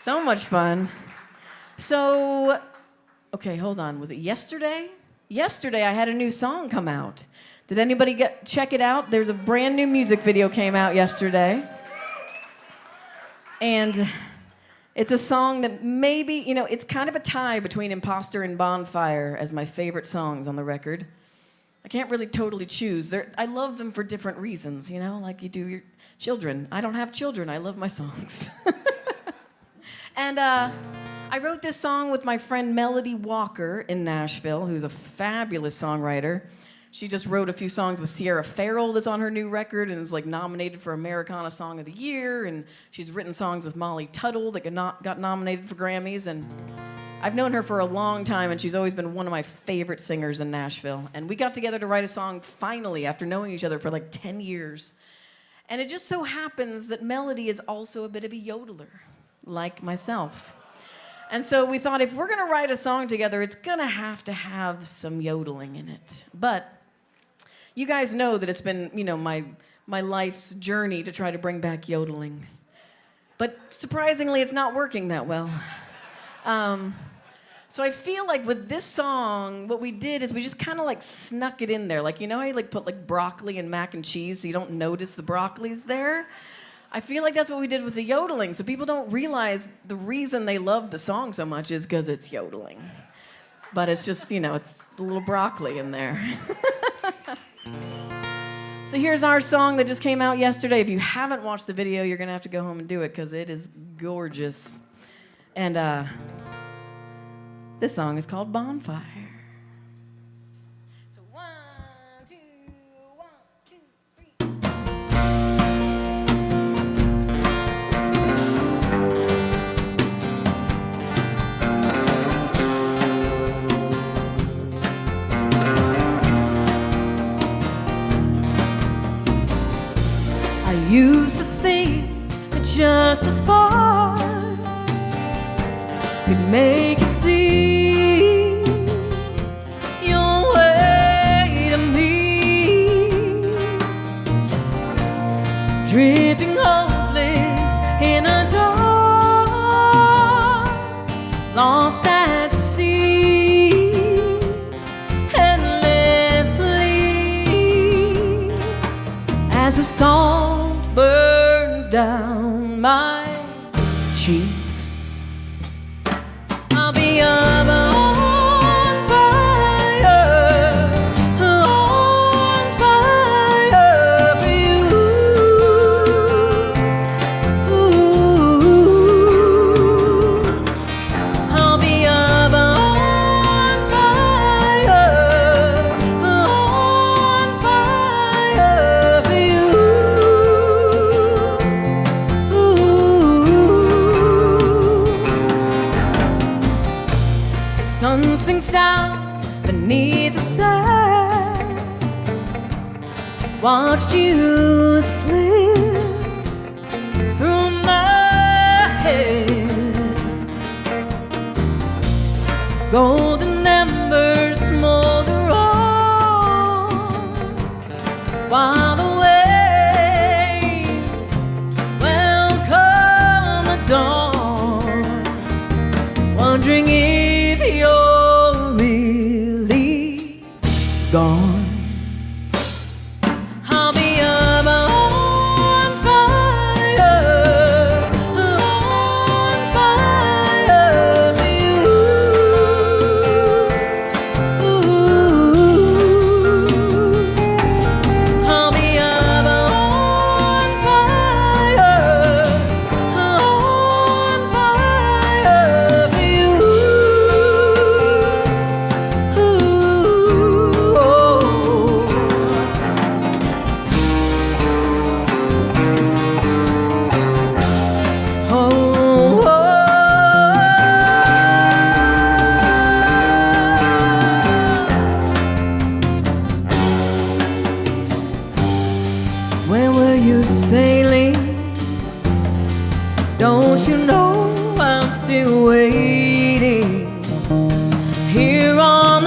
So much fun. So, okay, hold on. Was it yesterday? Yesterday I had a new song come out. Did anybody check it out? There's a brand new music video came out yesterday. And it's a song that maybe, you know, it's kind of a tie between Imposter and Bonfire as my favorite songs on the record. I can't really totally choose. I love them for different reasons, you know, like you do your children. I don't have children. I love my songs. And I wrote this song with my friend Melody Walker in Nashville, who's a fabulous songwriter. She just wrote a few songs with Sierra Farrell that's on her new record and is like nominated for Americana Song of the Year. And she's written songs with Molly Tuttle that got nominated for Grammys. And I've known her for a long time, and she's always been one of my favorite singers in Nashville. And we got together to write a song finally after knowing each other for like 10 years. And it just so happens that Melody is also a bit of a yodeler, like myself. And so we thought if we're gonna write a song together, it's gonna have to have some yodeling in it. But you guys know that it's been, you know, my life's journey to try to bring back yodeling. But surprisingly, it's not working that well. So I feel like with this song, what we did is we just kind of like snuck it in there. Like, you know how you like put like broccoli and mac and cheese so you don't notice the broccoli's there? I feel like that's what we did with the yodeling. So people don't realize the reason they love the song so much is because it's yodeling. But it's just, you know, it's the little broccoli in there. So here's our song that just came out yesterday. If you haven't watched the video, you're gonna have to go home and do it because it is gorgeous. And this song is called Bonfire. So 1, 2, 1, 2, 3. I used to think that just a spark could make you see your way to me, drifting hopeless in the dark, lost at sea, endlessly, as the salt burns down my cheeks. I'll be up on fire for you. Ooh. I'll be up on fire for you. Ooh. The sun sinks down beneath the sand. Watched you slip through my head. Golden embers smolder on while the waves welcome the dawn, wondering if you're really gone. I'll be up on fire for you. Ooh. I'll be up on fire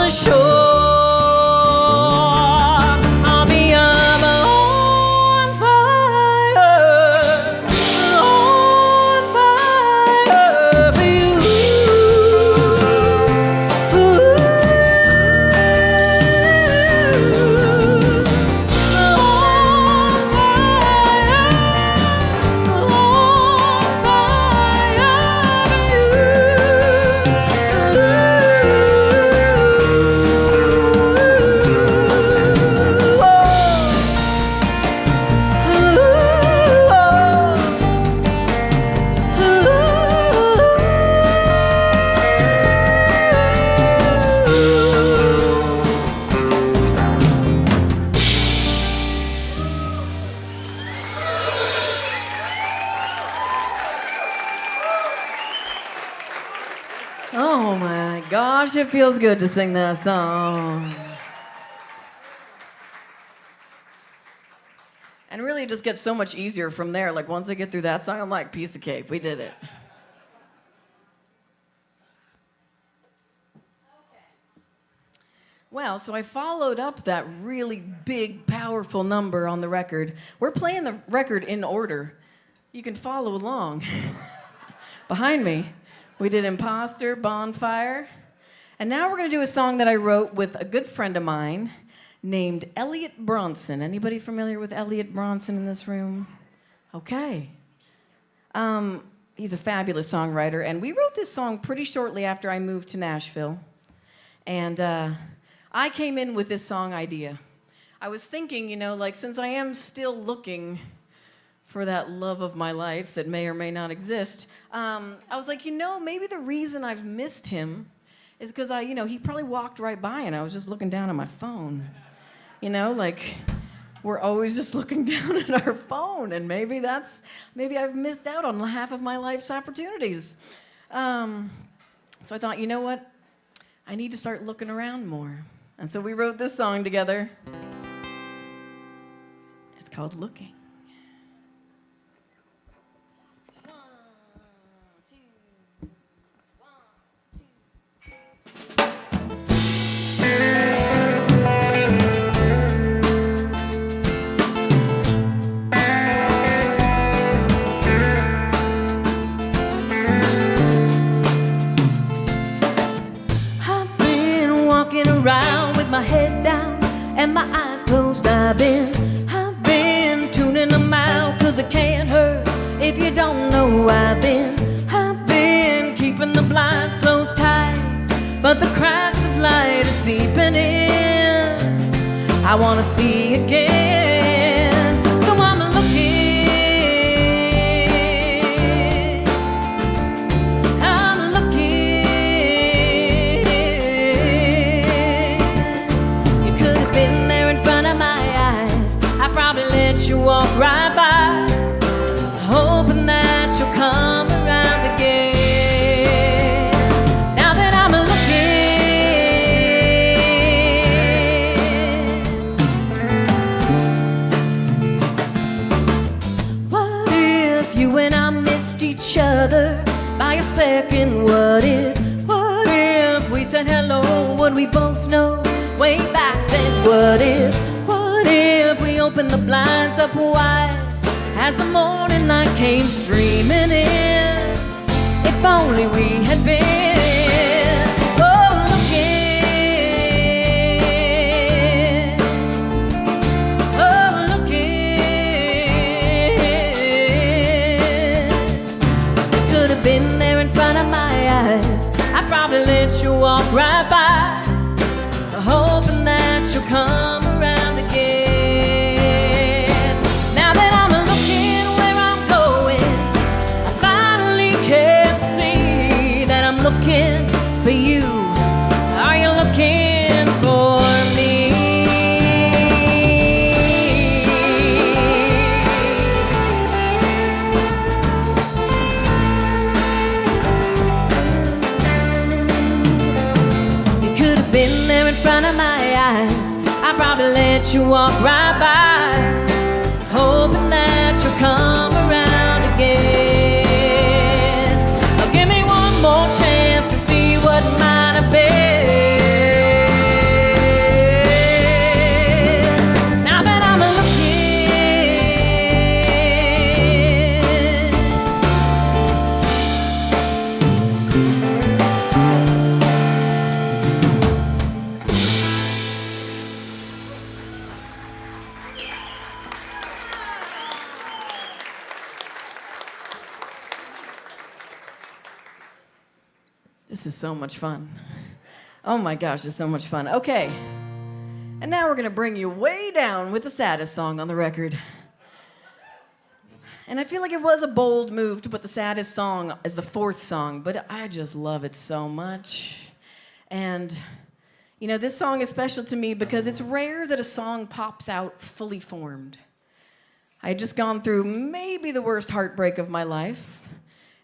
the shore. I'll be up on fire for you. Oh my gosh, it feels good to sing that song. And really, it just gets so much easier from there. Like, once I get through that song, I'm like, piece of cake, we did it. Well, so I followed up that really big, powerful number on the record. We're playing the record in order. You can follow along. Behind me, we did Imposter, Bonfire, and now we're going to do a song that I wrote with a good friend of mine named Elliot Bronson. Anybody familiar with Elliot Bronson in this room? Okay. He's a fabulous songwriter, and we wrote this song pretty shortly after I moved to Nashville. And I came in with this song idea. I was thinking, you know, like, since I am still looking for that love of my life that may or may not exist, I was like, you know, maybe the reason I've missed him is because he probably walked right by and I was just looking down at my phone. You know, like, we're always just looking down at our phone, and maybe I've missed out on half of my life's opportunities. So I thought, you know what? I need to start looking around more. And so we wrote this song together. It's called Looking. Around with my head down and my eyes closed. I've been tuning them out, 'cause it can't hurt if you don't know. I've been keeping the blinds closed tight, but the cracks of light are seeping in. I wanna see again, so I'm looking. You walk right by, hoping that you'll come around again. Now that I'm looking, what if you and I missed each other by a second? What if we said hello? Would we both know way back then? What if we opened the blinds up wide as the morning light came streaming in? If only we had been looking. Could have been there in front of my eyes. I probably let you walk right by, hoping that you'll come around again. Looking for you, are you looking for me? You could have been there in front of my eyes. I probably let you walk right by, hoping that you'll come around again. Now give me one more chance to see what might have been. so much fun. Oh my gosh, it's so much fun. Okay. And now we're going to bring you way down with the saddest song on the record. And I feel like it was a bold move to put the saddest song as the fourth song, but I just love it so much. And, you know, this song is special to me because it's rare that a song pops out fully formed. I had just gone through maybe the worst heartbreak of my life.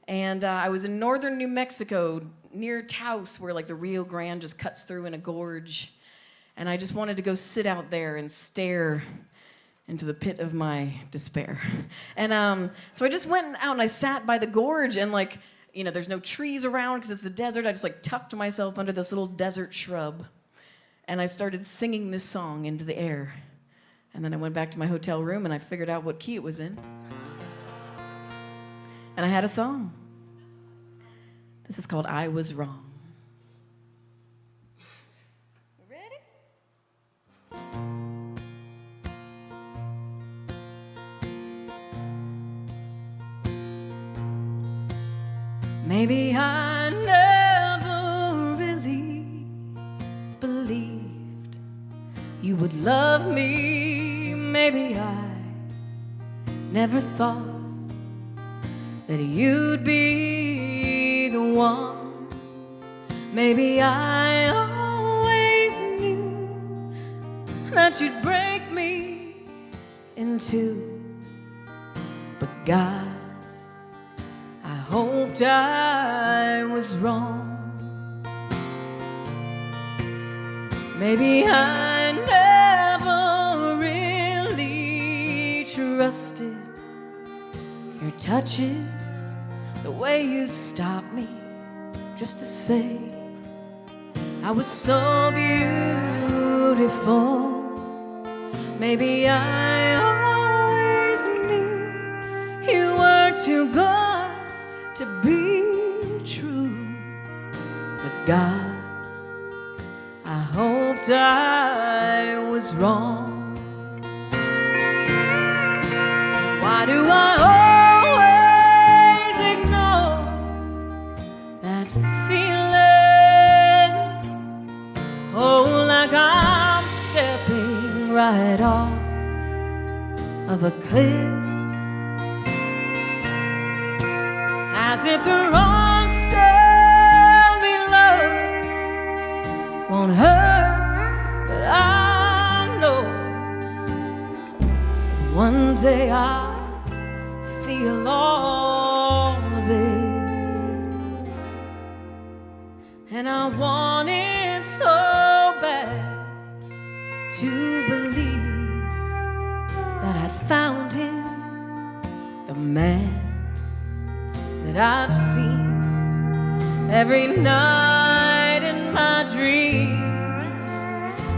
And I was in northern New Mexico near Taos, where like the Rio Grande just cuts through in a gorge. And I just wanted to go sit out there and stare into the pit of my despair. And so I just went out and I sat by the gorge, and like, you know, there's no trees around because it's the desert. I just like tucked myself under this little desert shrub. And I started singing this song into the air. And then I went back to my hotel room and I figured out what key it was in. And I had a song. This is called I Was Wrong. Ready? Maybe I never really believed you would love me. Maybe I never thought that you'd be the one. Maybe I always knew that you'd break me in two. But God, I hoped I was wrong. Maybe I never really trusted your touches, the way you'd stop me just to say I was so beautiful. Maybe I always knew you were too good to be true. But God, I hoped I was wrong. Why do I always ignore that feeling? Oh, like I'm stepping right off of a cliff, as if the rocks down below won't hurt, but I know that one day I'll feel all of it. And I wanted so bad to believe that I'd found him, the man that I've seen every night in my dreams,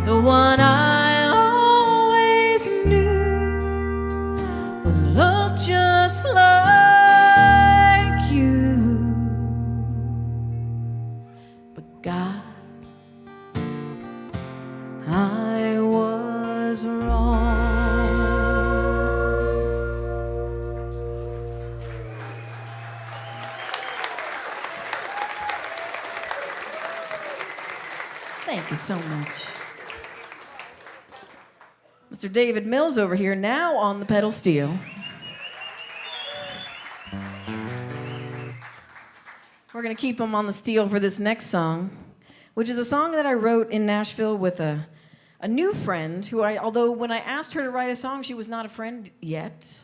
the one I always knew would look just like you. But God, I was wrong. Thank you so much. Mr. David Mills over here, now on the pedal steel. We're going to keep him on the steel for this next song, which is a song that I wrote in Nashville with a new friend who although when I asked her to write a song, she was not a friend yet,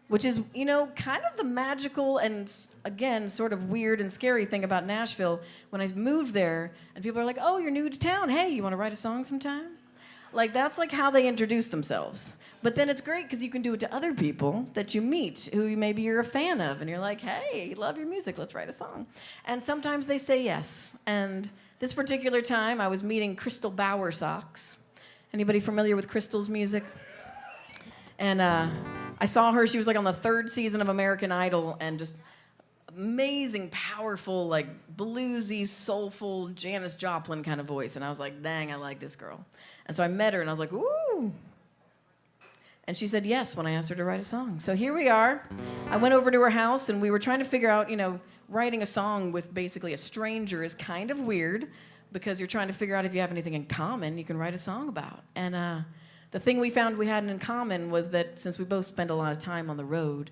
which is, you know, kind of the magical and, again, sort of weird and scary thing about Nashville. When I moved there and people are like, oh, you're new to town. Hey, you want to write a song sometime? Like, that's like how they introduce themselves. But then it's great because you can do it to other people that you meet who maybe you're a fan of, and you're like, hey, love your music, let's write a song. And sometimes they say yes. And this particular time, I was meeting Crystal Bowersox. Anybody familiar with Crystal's music? And I saw her, she was like on the 3rd season of American Idol, and just amazing, powerful, like bluesy, soulful, Janis Joplin kind of voice. And I was like, dang, I like this girl. And so I met her and I was like, ooh. And she said yes when I asked her to write a song. So here we are. I went over to her house and we were trying to figure out, you know, writing a song with basically a stranger is kind of weird because you're trying to figure out if you have anything in common you can write a song about. And the thing we found we had in common was that since we both spend a lot of time on the road,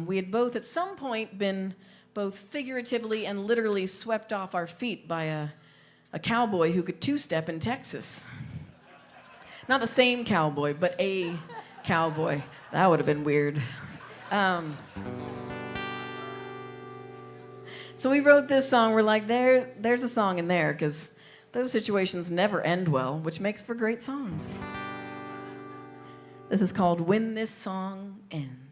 we had both at some point been both figuratively and literally swept off our feet by a cowboy who could two-step in Texas. Not the same cowboy, but a cowboy. That would have been weird. So we wrote this song. We're like, there's a song in there, because those situations never end well, which makes for great songs. This is called When This Song Ends.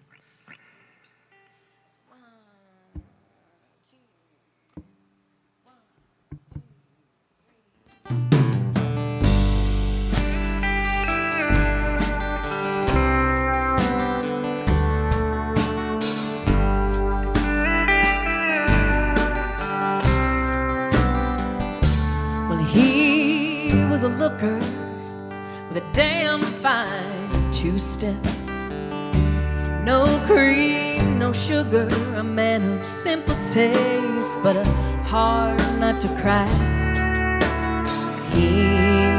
A looker with a damn fine two-step. No cream, no sugar, a man of simple taste, but a hard nut to crack. He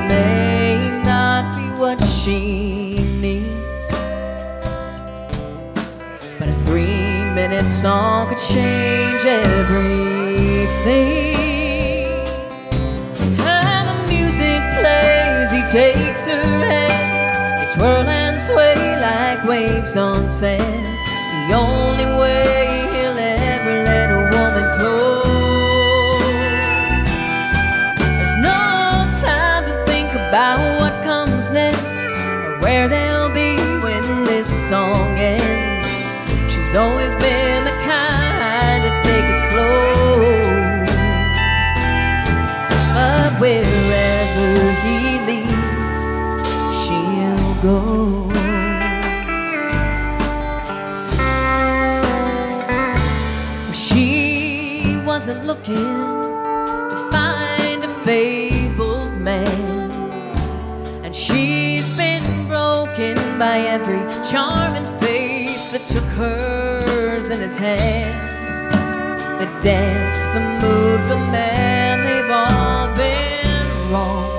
may not be what she needs, but a 3-minute song could change everything. He takes her hand, they twirl and sway like waves on sand. It's the only way he'll ever let a woman close. There's no time to think about what comes next or where they'll be when this song ends. She's always been the kind to take it slow, but wherever he leads, she'll go. She wasn't looking to find a fabled man, and she's been broken by every charming face that took hers in his hands. The dance, the mood, the man, they've all been wrong.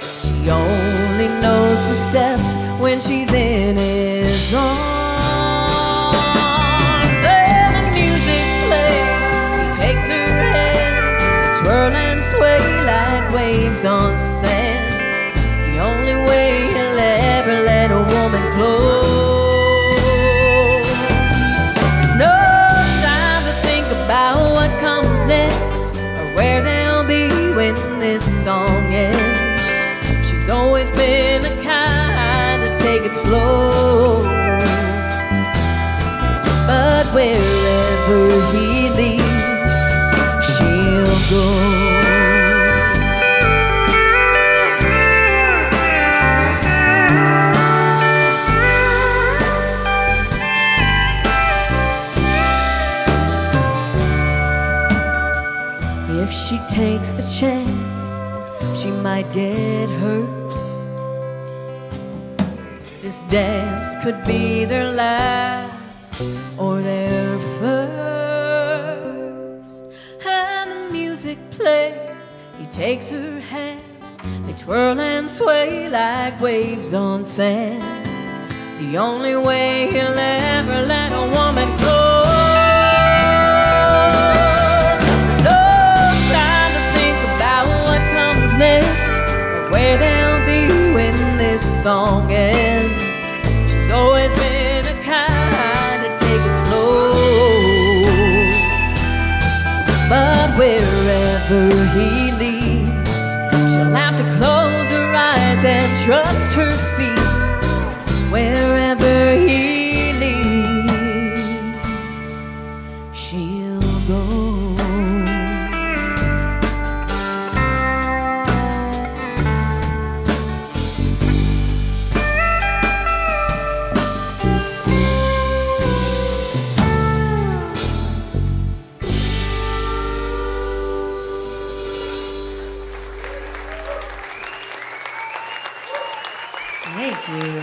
She only knows the steps when she's in his arms. And the music plays, he takes her hand, twirl and sway like waves on sand. It's the only way he'll ever let a woman close. There's no time to think about what comes next or where they'll be when this song ends. She's always been the kind to take it slow, but wherever he leads, she'll go. If she takes the chance, she might get hurt. This dance could be their last or their first. And the music plays, he takes her hand, they twirl and sway like waves on sand. It's the only way he'll ever let a woman go. Where they'll be when this song ends. She's always been the kind to take it slow, but wherever he leads, she'll have to close her eyes and trust her feet. Wherever he leads, she'll go. Thank you.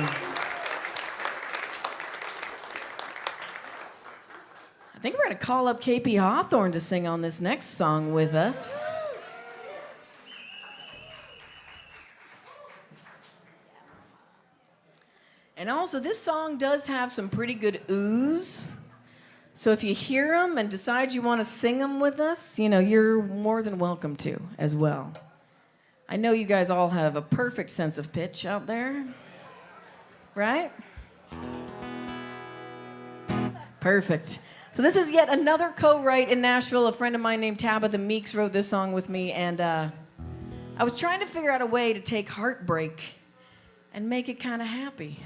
call up KP Hawthorn to sing on this next song with us. And also, this song does have some pretty good oohs. So if you hear them and decide you want to sing them with us, you know, you're more than welcome to as well. I know you guys all have a perfect sense of pitch out there, right? Perfect. So this is yet another co-write in Nashville. A friend of mine named Tabitha Meeks wrote this song with me, and I was trying to figure out a way to take heartbreak and make it kind of happy.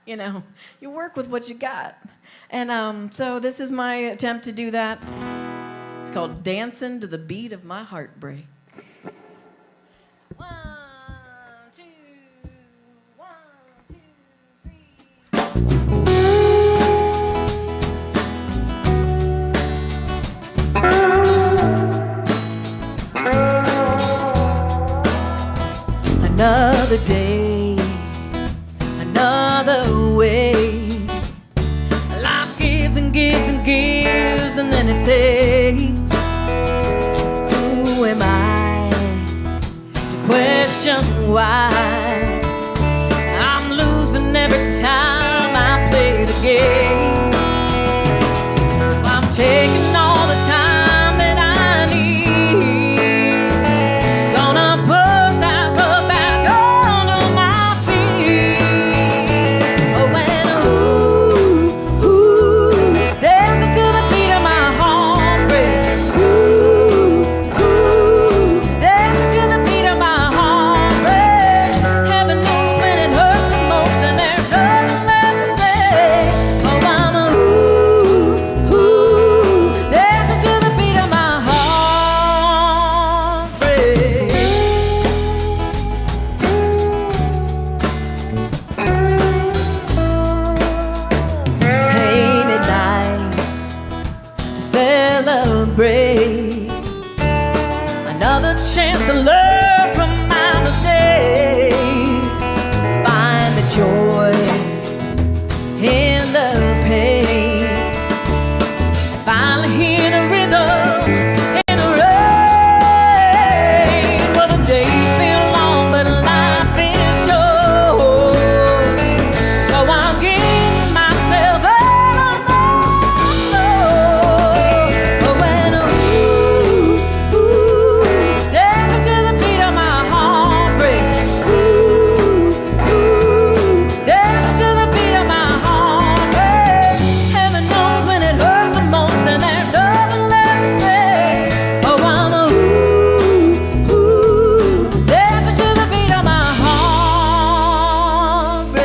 You know, you work with what you got. And so this is my attempt to do that. It's called Dancing to the Beat of My Heartbreak. 1, 2, 1, 2, 3. Another day, another way. Life gives and gives and gives, and then it takes. Who am I to question why? I'm losing every time I play the game. I'm taking all the time that I need. Gonna push that rug back under my feet. Oh, when ooh, dancing to the beat of my heartbreak. Ooh, dancing to the beat of my heartbreak. Heaven knows when it hurts the most, and there's nothing left to say. Oh, I'm a dancing to the beat of my heartbreak. Ain't it nice to celebrate another chance to learn from my mistakes? Find the joy in the pain. Finally hear the rhythm in the rain. Well, the days feel long, but life is short. So I'm giving myself all I know. But when dancing to the beat of my heartbreak. Dancing to the beat of my heartbreak. Heaven knows when it hurts the most, and there's nothing left to say. Oh, I'm a dancing to the beat of my heartbreak.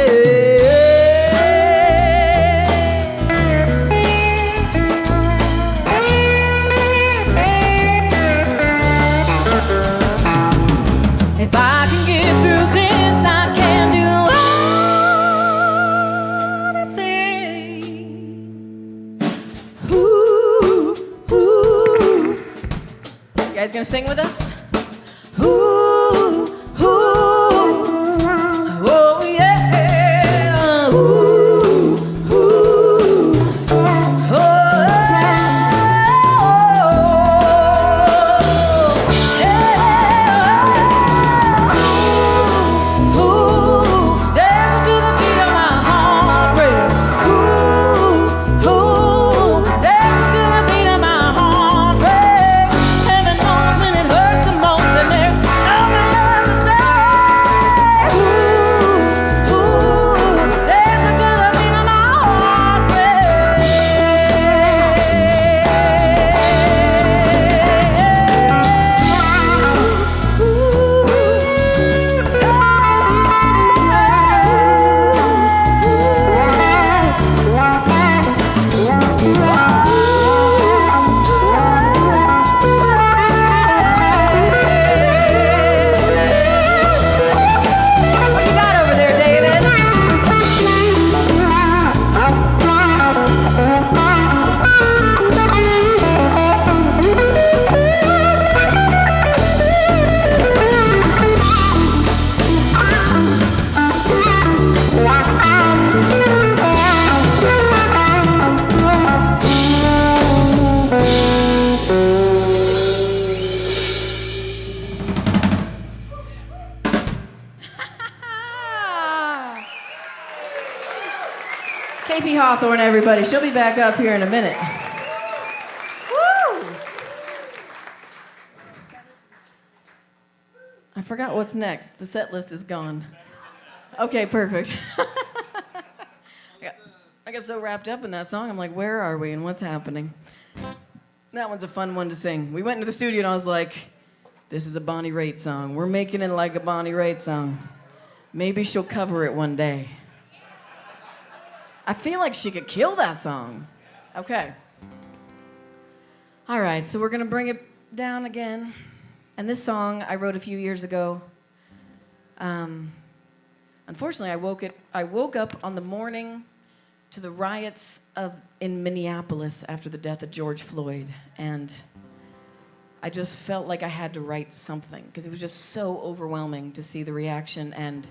If I can get through this, I can do anything. Ooh, ooh. You guys gonna sing with us? Ooh, ooh, oh yeah. Ooh, ooh, oh, yeah. Ooh, dancing to the beat of my heartbreak. Ooh, ooh, dancing to the beat of my heartbreak. Heaven knows when it hurts Johnny Hawthorn, everybody. She'll be back up here in a minute. Woo! I forgot what's next. The set list is gone. Okay, perfect. I got so wrapped up in that song, I'm like, where are we and what's happening? That one's a fun one to sing. We went into the studio and I was like, this is a Bonnie Raitt song. We're making it like a Bonnie Raitt song. Maybe she'll cover it one day. I feel like she could kill that song. Okay. All right, so we're gonna bring it down again. And this song I wrote a few years ago. Unfortunately, I woke up on the morning to the riots in Minneapolis after the death of George Floyd, and I just felt like I had to write something because it was just so overwhelming to see the reaction, and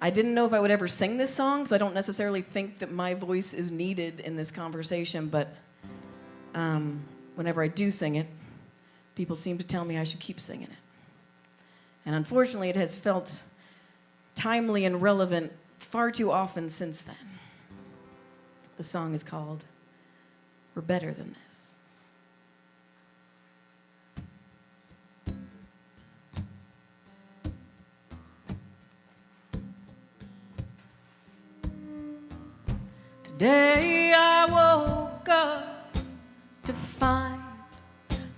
I didn't know if I would ever sing this song because I don't necessarily think that my voice is needed in this conversation, but whenever I do sing it, people seem to tell me I should keep singing it. And unfortunately, it has felt timely and relevant far too often since then. The song is called We're Better Than This. Today I woke up to find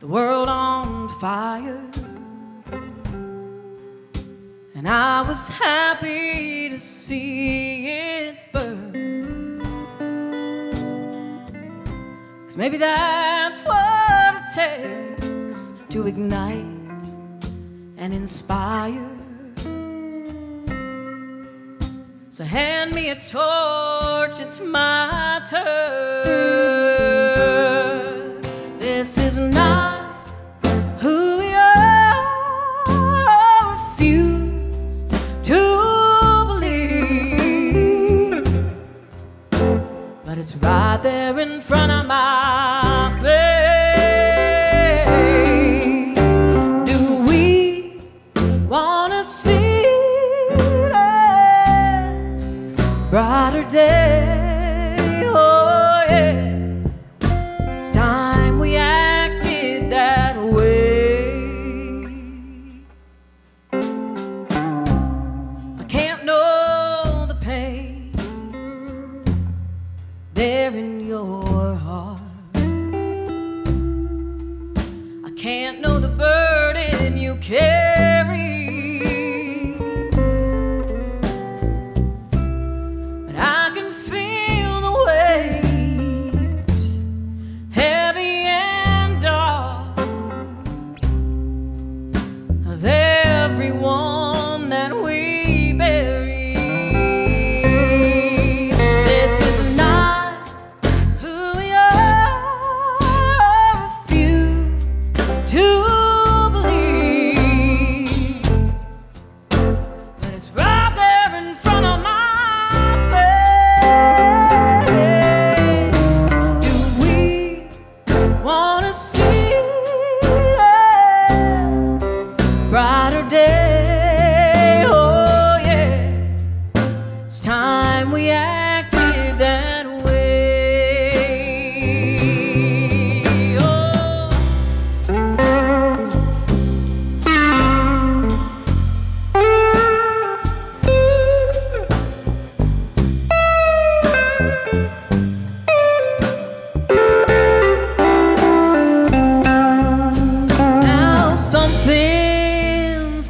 the world on fire, and I was happy to see it burn, 'cause maybe that's what it takes to ignite and inspire. So hand me a torch, it's my turn. This is not who we are, or refuse to believe, but it's right there in front of my face. Do we want to see brighter day? Oh yeah, it's time we acted that way. I can't know the pain there in your heart. I can't know the burden you carry.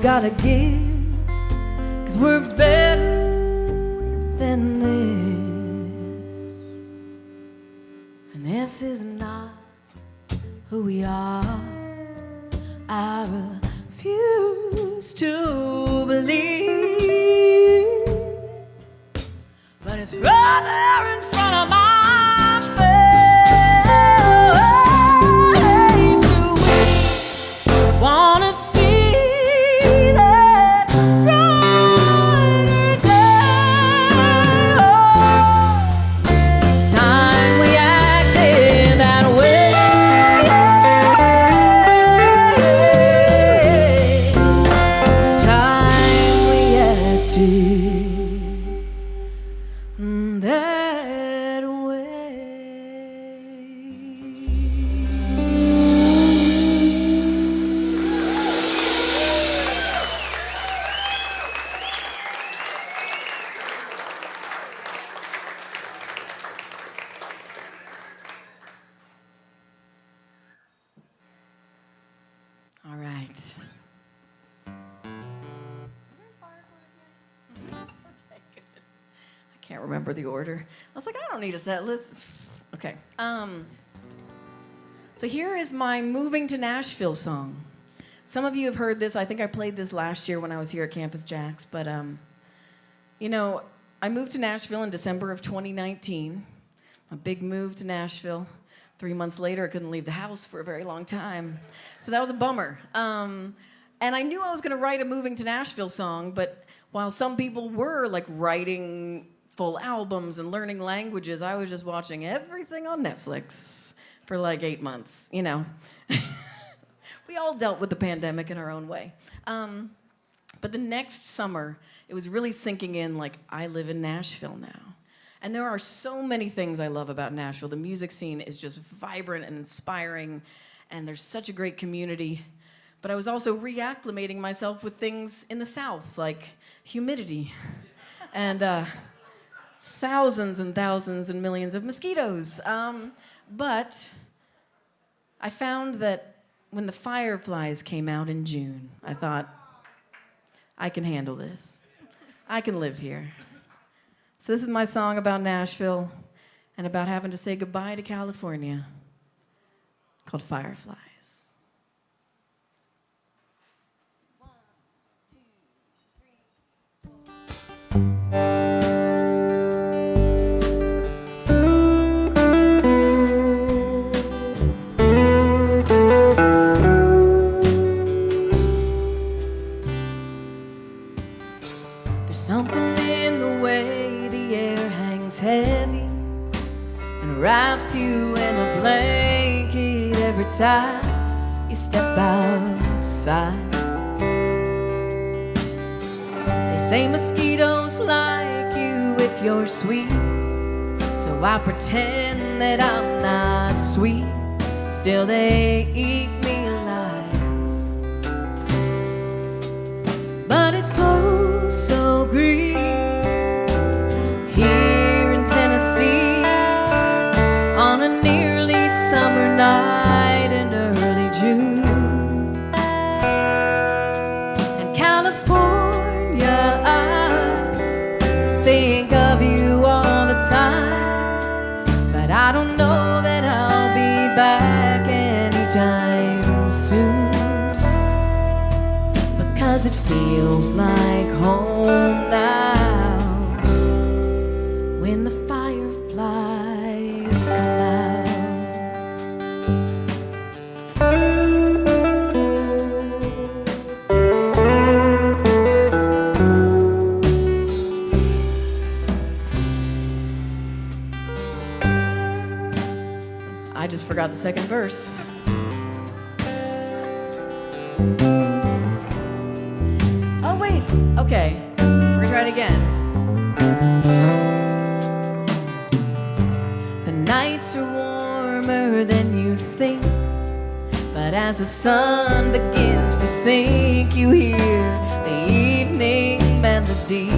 Gotta give, 'cause we're better than this. And this is not who we are. I refuse to believe, but it's right there in front of my face. Do we wanna see that All right. Okay, good. I can't remember the order. I was like, I don't need a set list. Okay. So here is my Moving to Nashville song. Some of you have heard this. I think I played this last year when I was here at Campus JAX. But, you know, I moved to Nashville in December of 2019. A big move to Nashville. 3 months later, I couldn't leave the house for a very long time. So that was a bummer. And I knew I was going to write a Moving to Nashville song, but while some people were like writing full albums and learning languages, I was just watching everything on Netflix for like 8 months, you know. We all dealt with the pandemic in our own way. But the next summer, it was really sinking in like, I live in Nashville now. And there are so many things I love about Nashville. The music scene is just vibrant and inspiring, and there's such a great community. But I was also reacclimating myself with things in the South, like humidity and thousands and thousands and millions of mosquitoes. But I found that when the Fireflies came out in June, I thought, I can handle this. I can live here. So this is my song about Nashville and about having to say goodbye to California, called Fireflies. There's something in the way the air hangs heavy and wraps you in a blanket every time you step outside. They say mosquitoes like you if you're sweet, so I pretend that I'm not sweet. Still they eat me alive. But it's oh so green here in Tennessee on a nearly summer night in early June. And California, I think of you all the time, but I don't know that I'll be back anytime soon, because it feels like home now when the fireflies come out. I just forgot the second verse. Oh, wait. Okay. We're gonna try it again. The nights are warmer than you'd think, but as the sun begins to sink, you hear the evening melody.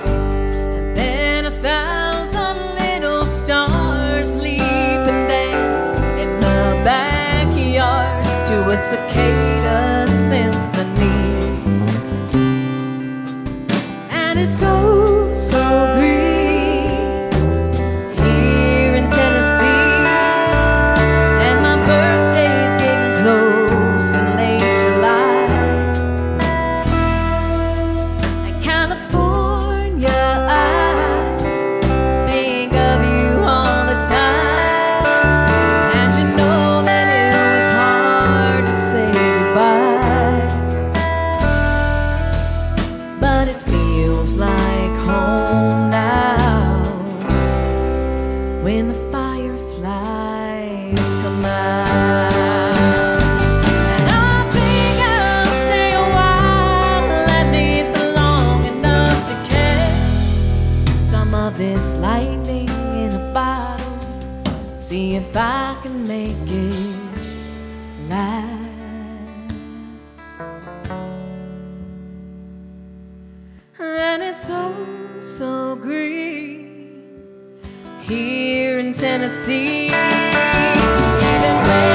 And then 1,000 little stars leap and dance in the backyard to a cicada symphony. And it's oh so green here in Tennessee, and my birthday's getting close in late July. And California, I think of you all the time, and you know that it was hard to say goodbye, but it feels like home now when the fireflies come out. And I think I'll stay a while, at least long enough to catch some of this lightning in a bottle, see if I can make it last. And it's oh so green here in Tennessee, even when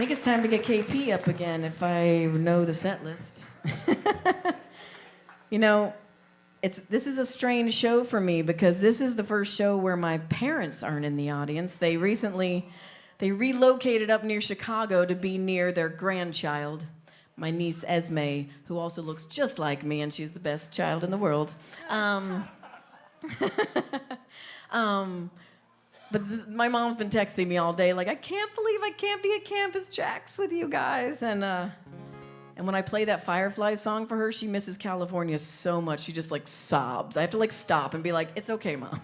think it's time to get KP up again if I know the set list. You know, this is a strange show for me because this is the first show where my parents aren't in the audience. They relocated up near Chicago to be near their grandchild, my niece Esme, who also looks just like me, and she's the best child in the world. But my mom's been texting me all day, like, I can't believe I can't be at Campus JAX with you guys. And when I play that Firefly song for her, she misses California so much. She just, like, sobs. I have to, like, stop and be like, it's okay, Mom.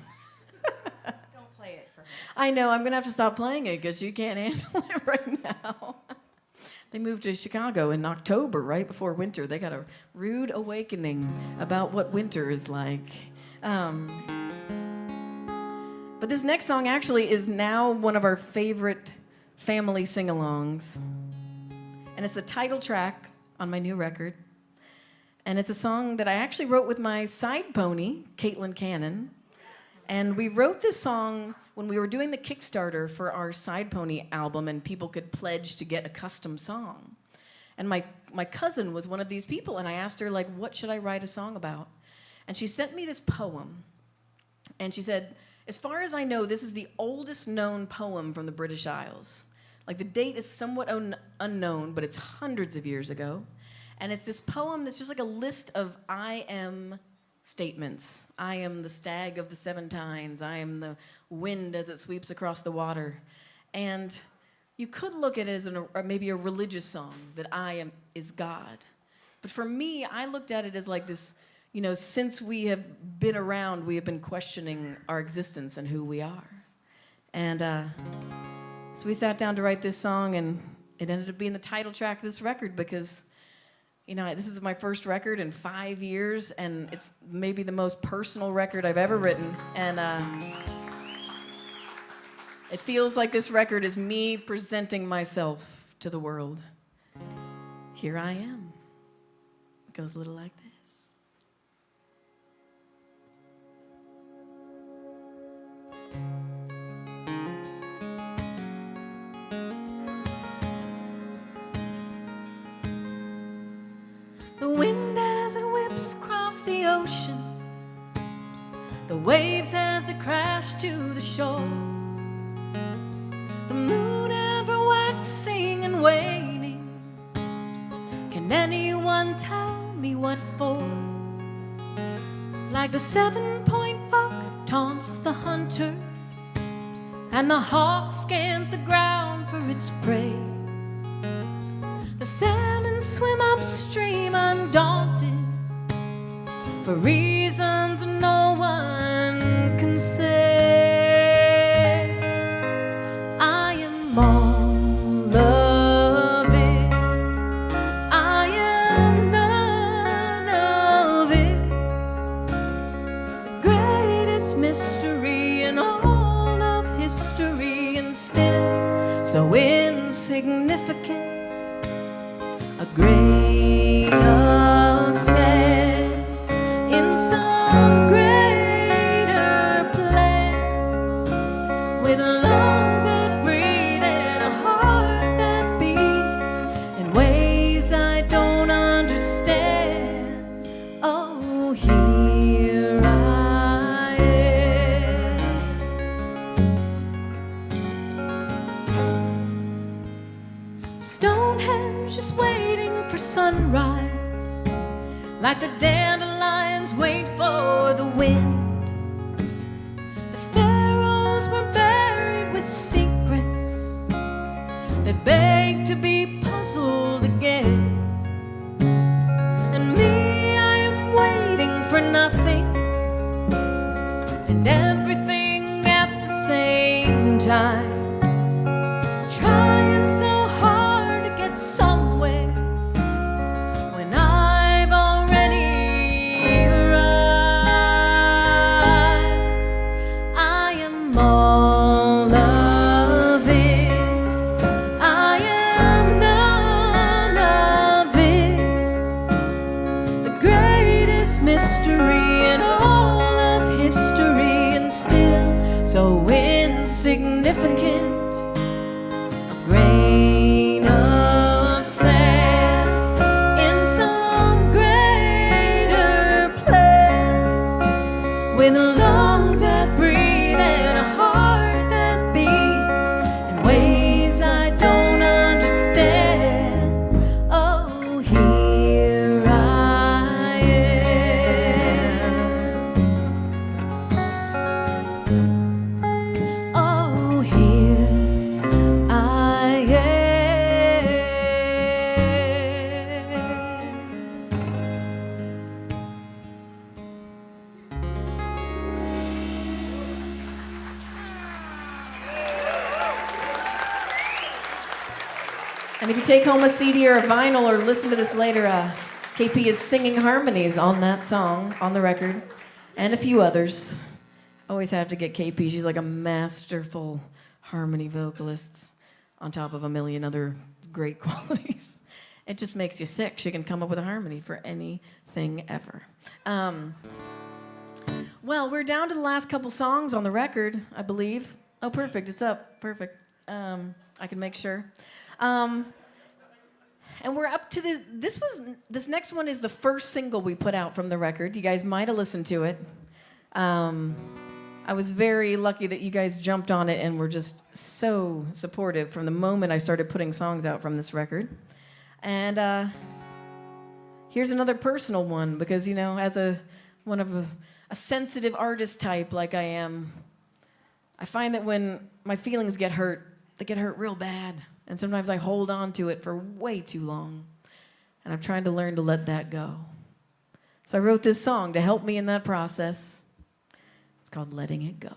Don't play it for her. I know, I'm going to have to stop playing it because she can't handle it right now. They moved to Chicago in October, right before winter. They got a rude awakening about what winter is like. But this next song actually is now one of our favorite family sing-alongs. And it's the title track on my new record. And it's a song that I actually wrote with my side pony, Caitlin Cannon. And we wrote this song when we were doing the Kickstarter for our side pony album, and people could pledge to get a custom song. And my cousin was one of these people, and I asked her, like, what should I write a song about? And she sent me this poem. And she said, as far as I know, this is the oldest known poem from the British Isles. Like, the date is somewhat unknown, but it's hundreds of years ago. And it's this poem that's just like a list of I am statements. I am the stag of the seven tines. I am the wind as it sweeps across the water. And you could look at it as maybe a religious song, that I am is God. But for me, I looked at it as like this, you know, since we have been around, we have been questioning our existence and who we are. And so we sat down to write this song, and it ended up being the title track of this record because, you know, this is my first record in 5 years, and it's maybe the most personal record I've ever written. And it feels like this record is me presenting myself to the world. Here I am. It goes a little like this. The wind as it whips across the ocean, the waves as they crash to the shore, the moon ever waxing and waning. Can anyone tell me what for? Like the 7-point buck taunts the hunter, and the hawk scans the ground for its prey. The salmon swim upstream undaunted for reasons no one can say. I am all of it. I am none of it. The greatest mystery in all of history, and still so insignificant. A grain of sand in some greater plan, with lungs that breathe and a heart that beats in ways I don't understand. Oh, here I am. Stonehenge is waiting for sunrise, like the dandelions wait for the wind. The pharaohs were buried with secrets that beg to be puzzled again. And me, I am waiting for nothing and everything at the same time. Trying so hard to get somewhere when I've already arrived. I am all of it. I am none of it. The greatest mystery in all of history, and still so insignificant. with lungs that breathe and a heart that beats in ways I don't understand. Oh, here I am. Oh, here I am. And if you take home a CD or a vinyl or listen to this later, KP is singing harmonies on that song, on the record, and a few others. Always have to get KP. She's like a masterful harmony vocalist on top of a million other great qualities. It just makes you sick. She can come up with a harmony for anything ever. Well, we're down to the last couple songs on the record, I believe. Oh, perfect. It's up. Perfect. I can make sure. And we're up to this next one is the first single we put out from the record. You guys might have listened to it. I was very lucky that you guys jumped on it and were just so supportive from the moment I started putting songs out from this record. And here's another personal one because, you know, as a sensitive artist type like I am, I find that when my feelings get hurt, they get hurt real bad. And sometimes I hold on to it for way too long. And I'm trying to learn to let that go. So I wrote this song to help me in that process. It's called Letting It Go.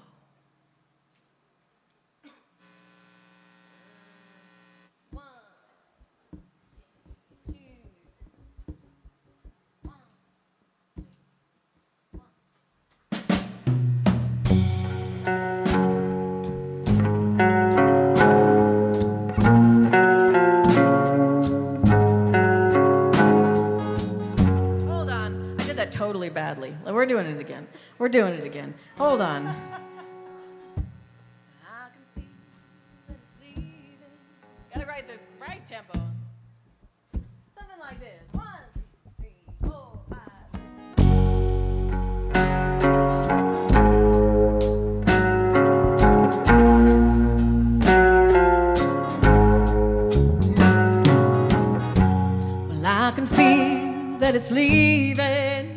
Totally badly. We're doing it again. We're doing it again. Hold on. I can feel that it's leaving. Gotta write the right tempo. Something like this. 1, 2, 3, 4, 5. Well, I can feel that it's leaving.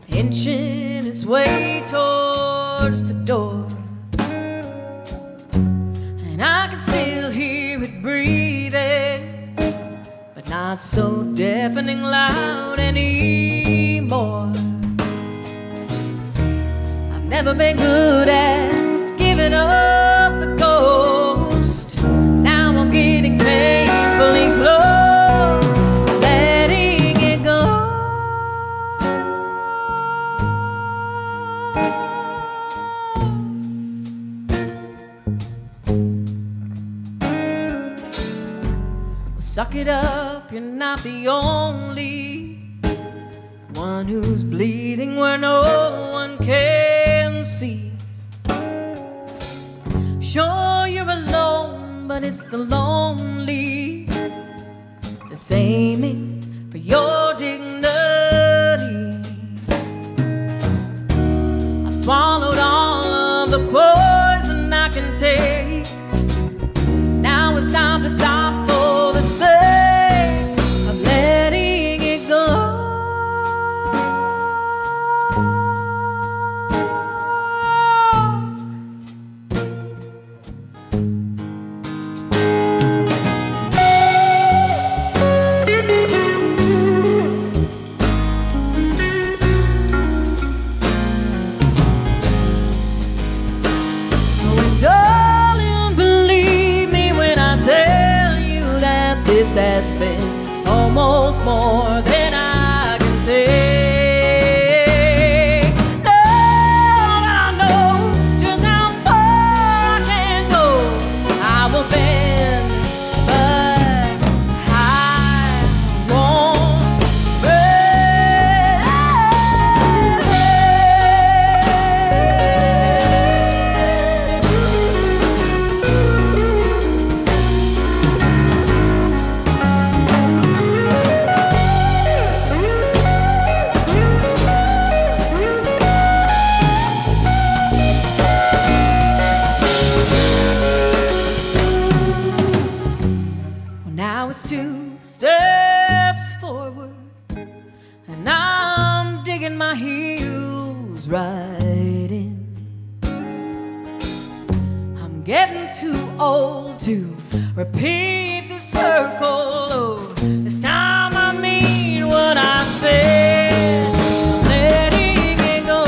Inching its way towards the door, and I can still hear it breathing, but not so deafening loud anymore. I've never been good at giving up the ghost. Now I'm getting painfully close. Suck it up, you're not the only one who's bleeding where no one can see. Sure, you're alone, but it's the lonely that's aiming for your dignity. I've swallowed all of the poison I can take. Now it's time to stop for the sake of letting it go. Oh, darling, believe me when I tell you that this has been almost more than I can take. Lord, I know just how far I can go. I will bend, but I won't break. moves right in. I'm getting too old to repeat the circle. Oh, this time I mean what I said. I'm letting it go.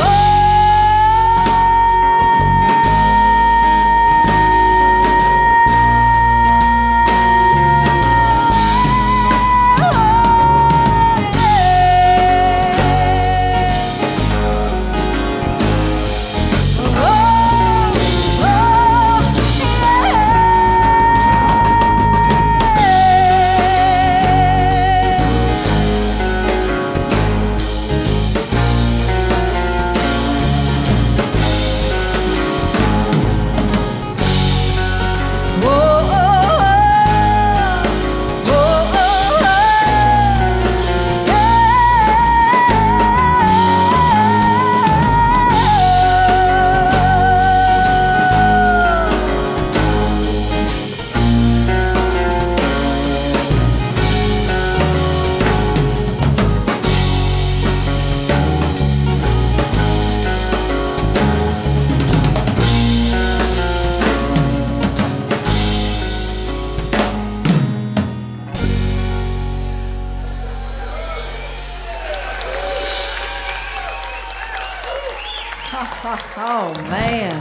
Oh, man.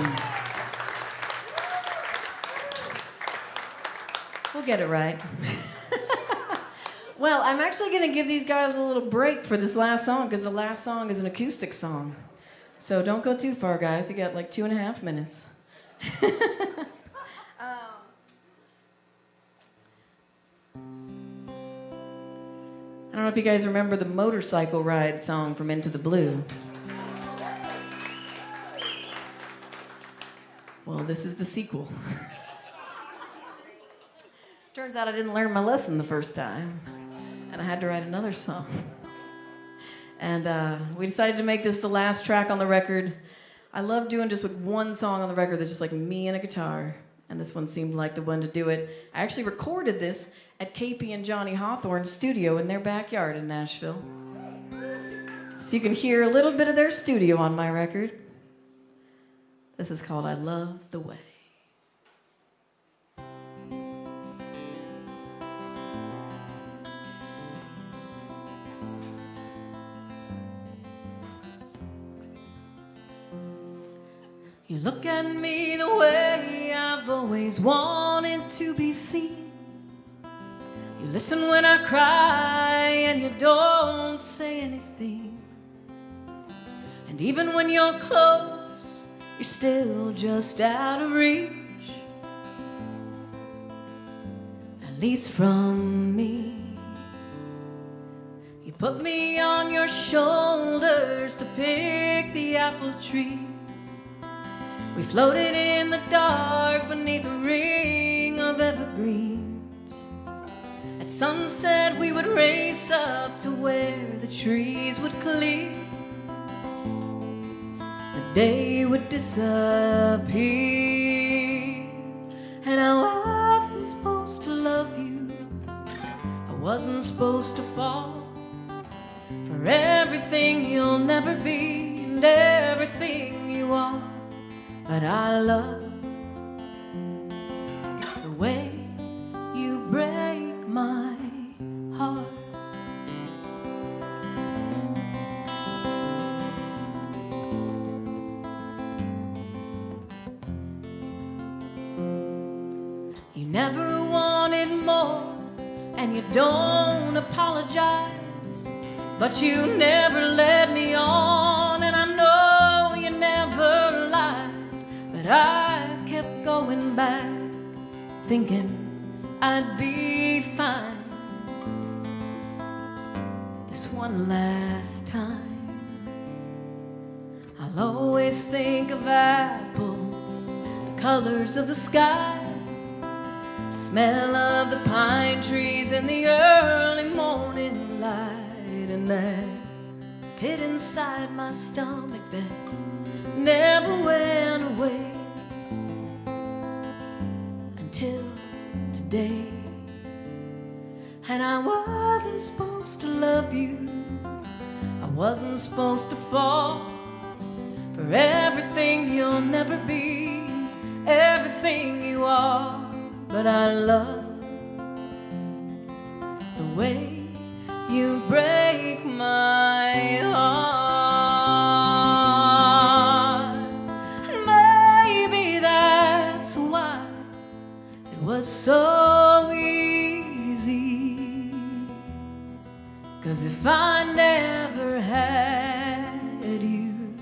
We'll get it right. Well, I'm actually going to give these guys a little break for this last song because the last song is an acoustic song. So don't go too far, guys. You got like 2.5 minutes. I don't know if you guys remember the motorcycle ride song from Into the Blue. Well, this is the sequel. Turns out I didn't learn my lesson the first time, and I had to write another song. And we decided to make this the last track on the record. I love doing just like one song on the record that's just like me and a guitar, and this one seemed like the one to do it. I actually recorded this at KP and Johnny Hawthorn's studio in their backyard in Nashville. So you can hear a little bit of their studio on my record. This is called I Love the Way. You look at me the way I've always wanted to be seen. You listen when I cry and you don't say anything. And even when you're close, you're still just out of reach, at least from me. You put me on your shoulders to pick the apple trees. We floated in the dark beneath a ring of evergreens. At sunset we would race up to where the trees would clear. Day would disappear, and I wasn't supposed to love you. I wasn't supposed to fall for everything you'll never be and everything you are. But I love the way you break my heart. You never wanted more, and you don't apologize, but you never led me on, and I know you never lied. But I kept going back, thinking I'd be fine this one last time. I'll always think of apples, the colors of the sky, the smell of the pine trees in the early morning light, and that pit inside my stomach that never went away until today. And I wasn't supposed to love you, I wasn't supposed to fall for everything you'll never be, everything you are. But I love the way you break my heart. Maybe that's why it was so easy. 'Cause if I never had you,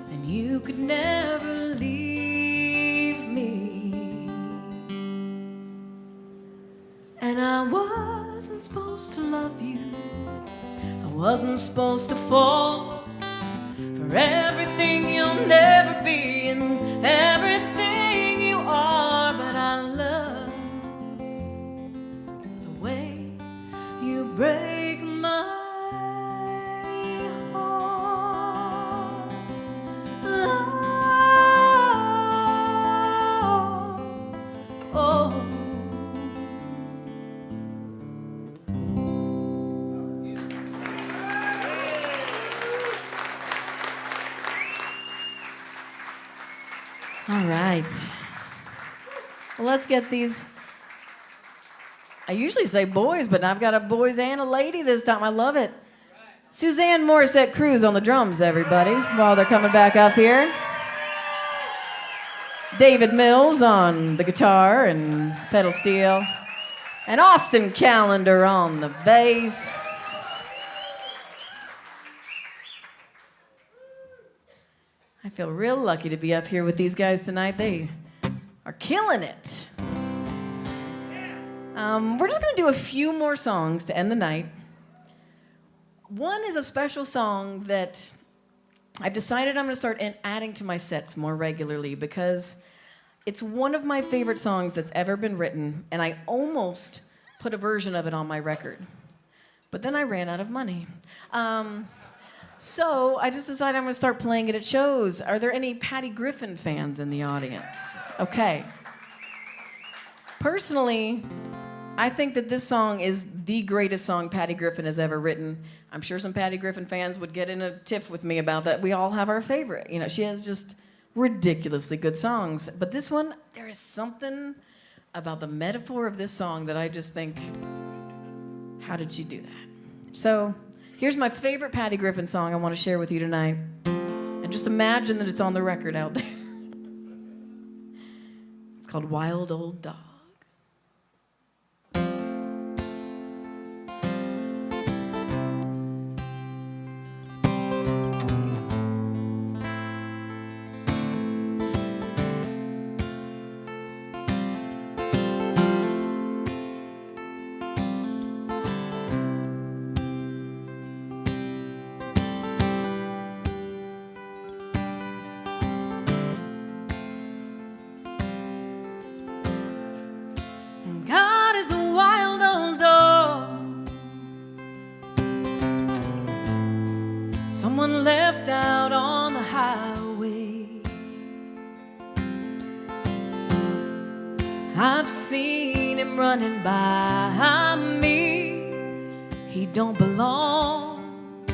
then you could never leave me. And I wasn't supposed to love you, I wasn't supposed to fall for everything you'll never be and everything you are. But I love the way you break my heart. Oh. All right. Well, let's get these. I usually say boys, but I've got a boys and a lady this time. I love it. Suzanne Morissette Cruz on the drums, everybody, while they're coming back up here. David Mills on the guitar and pedal steel. And Austin Callender on the bass. I feel real lucky to be up here with these guys tonight. They are killing it. We're just going to do a few more songs to end the night. One is a special song that I've decided I'm going to start adding to my sets more regularly because it's one of my favorite songs that's ever been written, and I almost put a version of it on my record. But then I ran out of money. So I just decided I'm going to start playing it at shows. Are there any Patty Griffin fans in the audience? Okay. Personally, I think that this song is the greatest song Patty Griffin has ever written. I'm sure some Patty Griffin fans would get in a tiff with me about that. We all have our favorite. You know, she has just ridiculously good songs. But this one, there is something about the metaphor of this song that I just think, how did she do that? So here's my favorite Patty Griffin song I want to share with you tonight. And just imagine that it's on the record out there. It's called Wild Old Dog. Someone left out on the highway. I've seen him running by me. He don't belong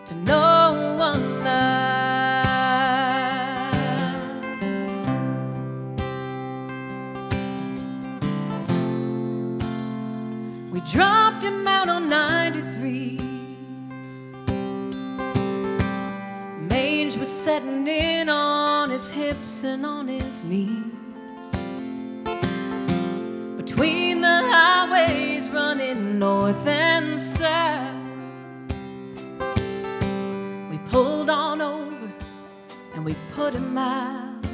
to no one now. We dropped him out on 93. Was setting in on his hips and on his knees. Between the highways running north and south, we pulled on over and we put him out.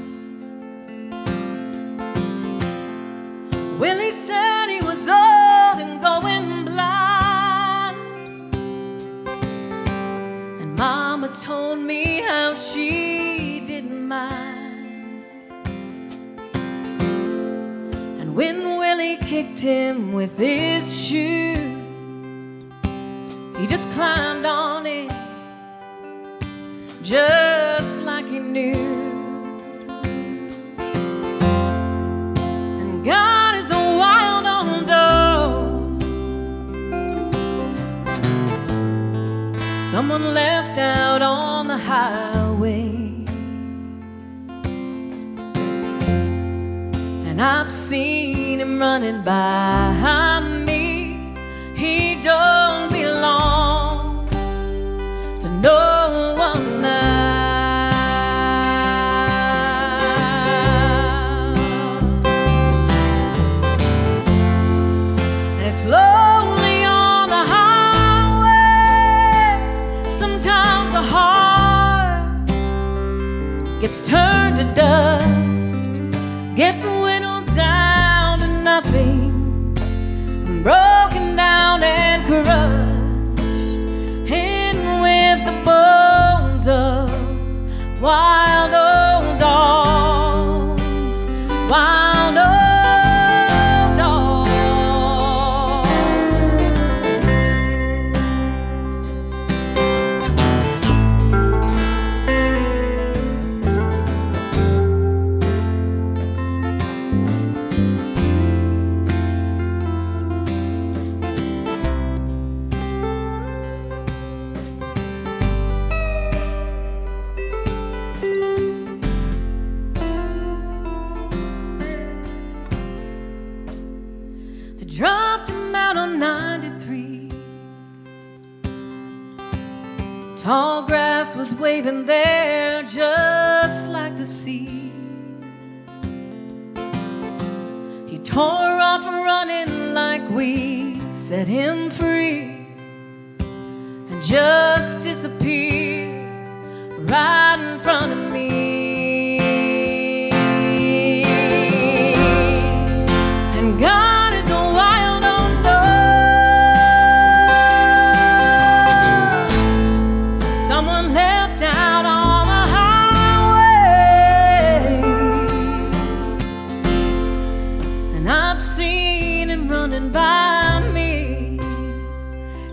Willie said he was old and going blind, and Mama told me how she didn't mind. And when Willie kicked him with his shoe, he just climbed on it, just like he knew. And God is a wild old dog. someone left out on the highway. And I've seen him running by me. He don't belong to no one now. And it's lonely on the highway. Sometimes the heart gets turned to dust, gets whittled down to nothing, broken down and crushed in with the bones of wild old dogs, wild old dogs. They dropped him out on 93. Tall grass was waving there just like the sea. He tore off running like we'd set him free, and just disappeared right in front of me. And God is a wild old dog, someone left out on the highway. And I've seen him running by me.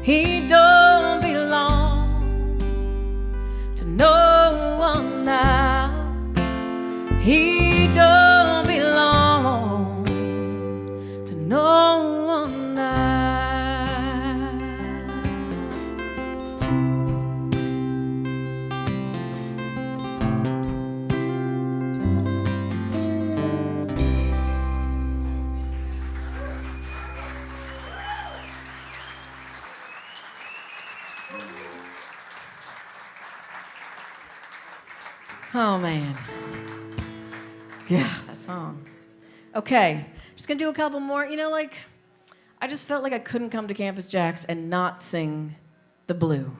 He don't belong to no one now. He don't belong to no one now. Oh man. Yeah, that song. Okay, just gonna do a couple more. You know, like, I just felt like I couldn't come to Campus Jax and not sing The Blue.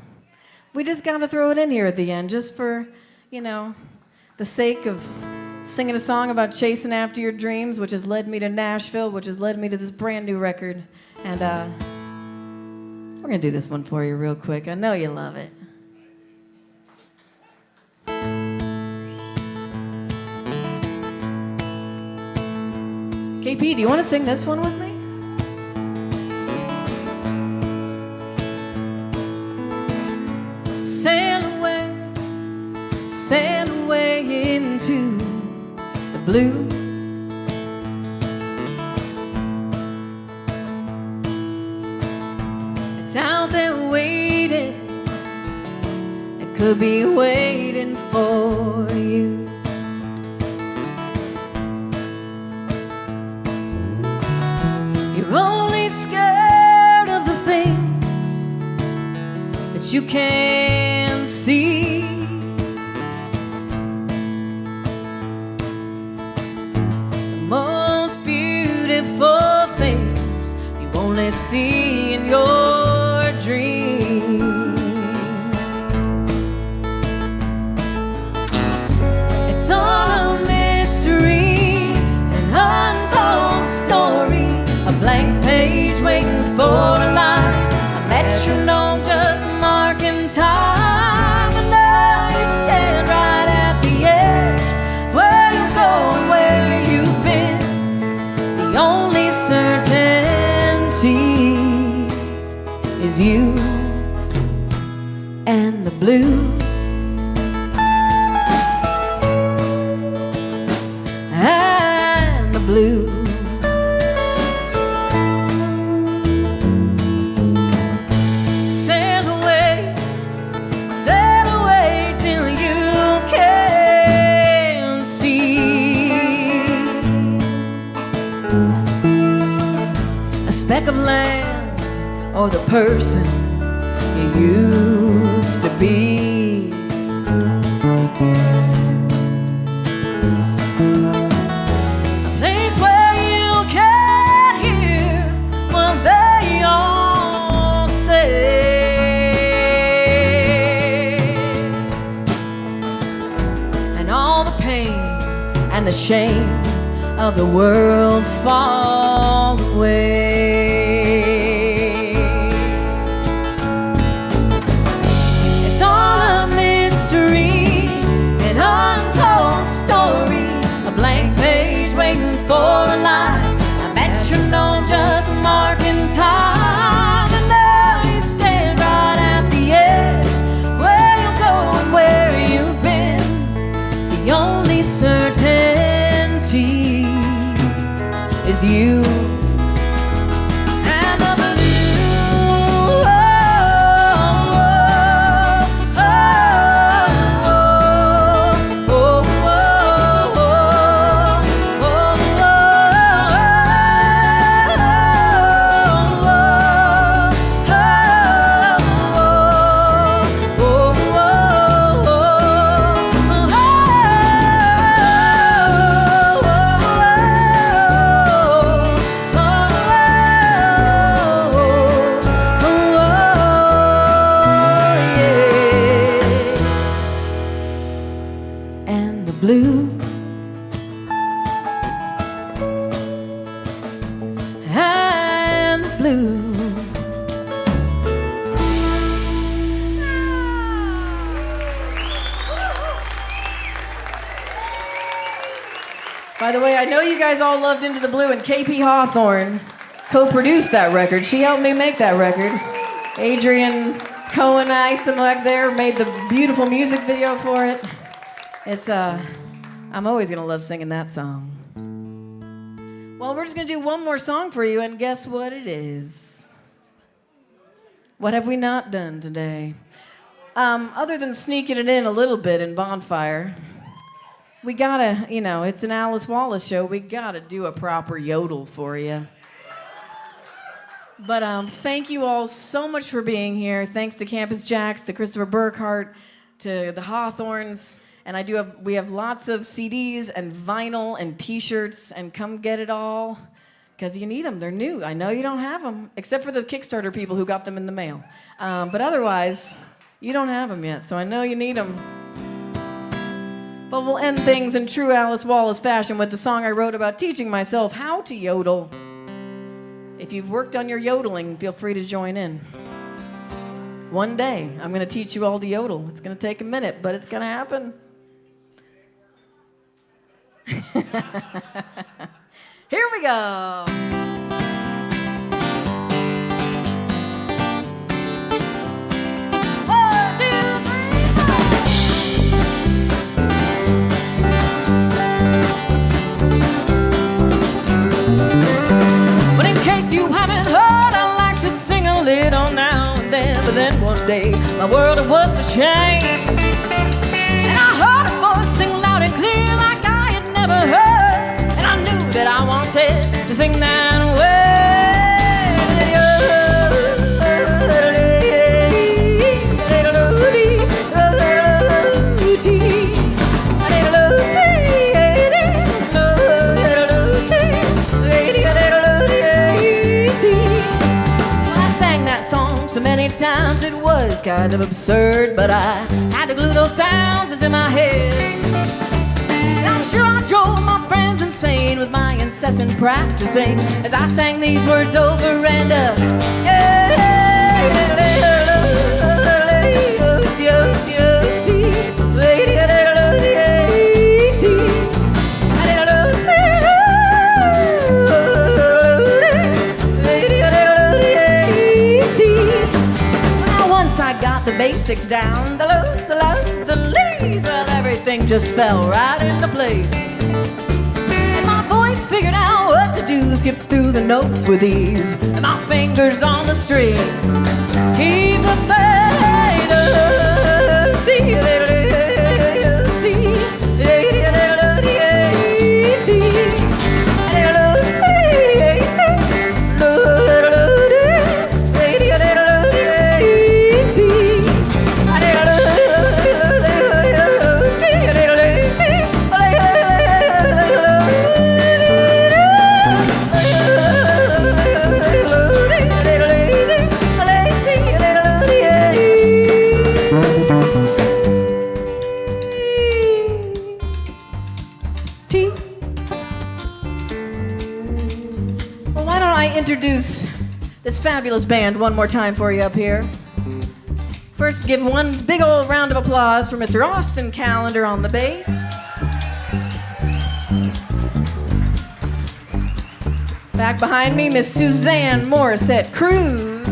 We just gotta throw it in here at the end, just for, you know, the sake of singing a song about chasing after your dreams, which has led me to Nashville, which has led me to this brand new record. And we're gonna do this one for you real quick. I know you love it. KP, do you want to sing this one with me? Sail away into the blue. It's out there waiting, it could be waiting for you. You're only scared of the things that you can't see. The most beautiful things you only see in your dreams. It's all a mystery, an untold story, a blank page waiting for a line, a metronome just marking time. And now you stand right at the edge, where you go and where you've been. The only certainty is you and the blue. And the blue. neck of land, or the person you used to be. A place where you can hear what they all say, and all the pain and the shame of the world fall away. It's all a mystery, an untold story, a blank page waiting for a line, a metronome just marking time. And now you stand right at the edge, where you'll go and where you've been. The only certainty is you and the blue. And the blue. And the blue. By the way, I know you guys all loved Into the Blue, and KP Hawthorn co-produced that record. She helped me make that record. Adrian Cohen Isamuk there made the beautiful music video for it. It's I'm always gonna love singing that song. Well, we're just gonna do one more song for you, and guess what it is? What have we not done today? Other than sneaking it in a little bit in Bonfire, we gotta, it's an Alice Wallace show, we gotta do a proper yodel for you. But thank you all so much for being here. Thanks to Campus JAX, to Christopher Burkhart, to the HawtHorns. And we have lots of CDs and vinyl and t-shirts, and come get it all, because you need them. They're new. I know you don't have them, except for the Kickstarter people who got them in the mail. But otherwise, you don't have them yet, so I know you need them. But we'll end things in true Alice Wallace fashion with the song I wrote about teaching myself how to yodel. If you've worked on your yodeling, feel free to join in. One day, I'm going to teach you all to yodel. It's going to take a minute, but it's going to happen. Here we go. One, two, three, four. But in case you haven't heard, I like to sing a little now and then. But then one day, my world was to change, and I heard a voice sing loud and clear like I had never heard, and I knew that I wanted to sing that way. So many times it was kind of absurd, but I had to glue those sounds into my head. And I'm sure I drove my friends insane with my incessant practicing as I sang these words over and I got the basics down, the lows, the lows, the leads, well, everything just fell right into place. And my voice figured out what to do, skip through the notes with ease, and my fingers on the string. Keep the faith. introduce this fabulous band one more time for you up here. First, give one big old round of applause for Mr. Austin Callender on the bass. Back behind me, Miss Suzanne Morissette Cruz.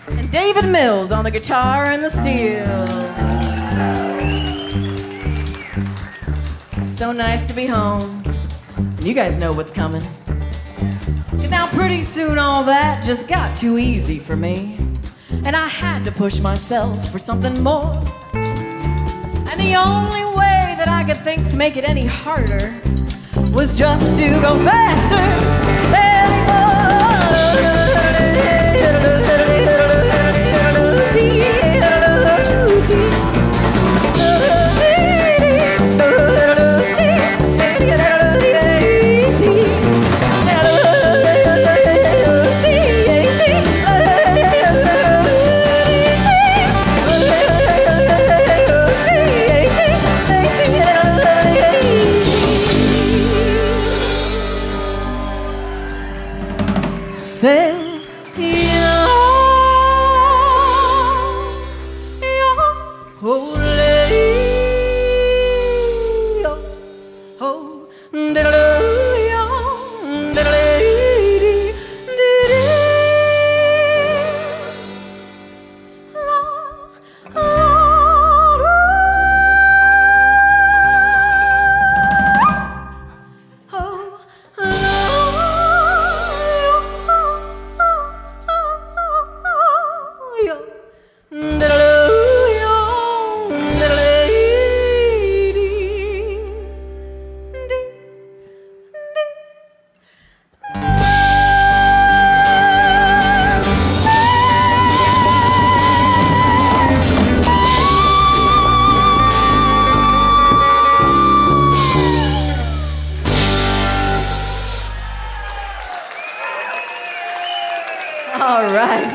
And David Mills on the guitar and the steel. So nice to be home. You guys know what's coming. 'Cause now pretty soon all that just got too easy for me. And I had to push myself for something more. And the only way that I could think to make it any harder was just to go faster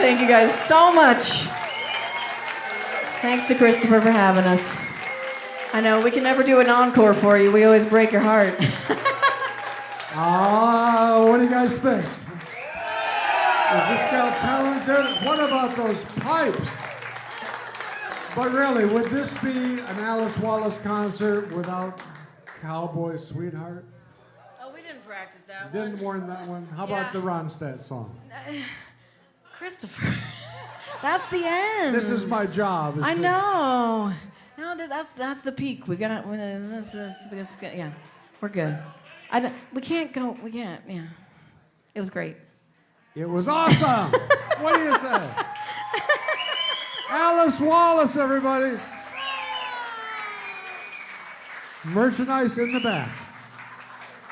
Thank you guys so much. Thanks to Christopher for having us. I know we can never do an encore for you. We always break your heart. What do you guys think? Is this gal talented? What about those pipes? But really, would this be an Alice Wallace concert without Cowboy Sweetheart? Oh, we didn't practice that Didn't one. warn that one. How about the Ronstadt song? Christopher, that's the end. This is my job. I know. No, that's the peak. We got. Yeah, we're good. We can't go. We can't. Yeah, it was great. It was awesome. What do you say? Alice Wallace, everybody. Merchandise in the back.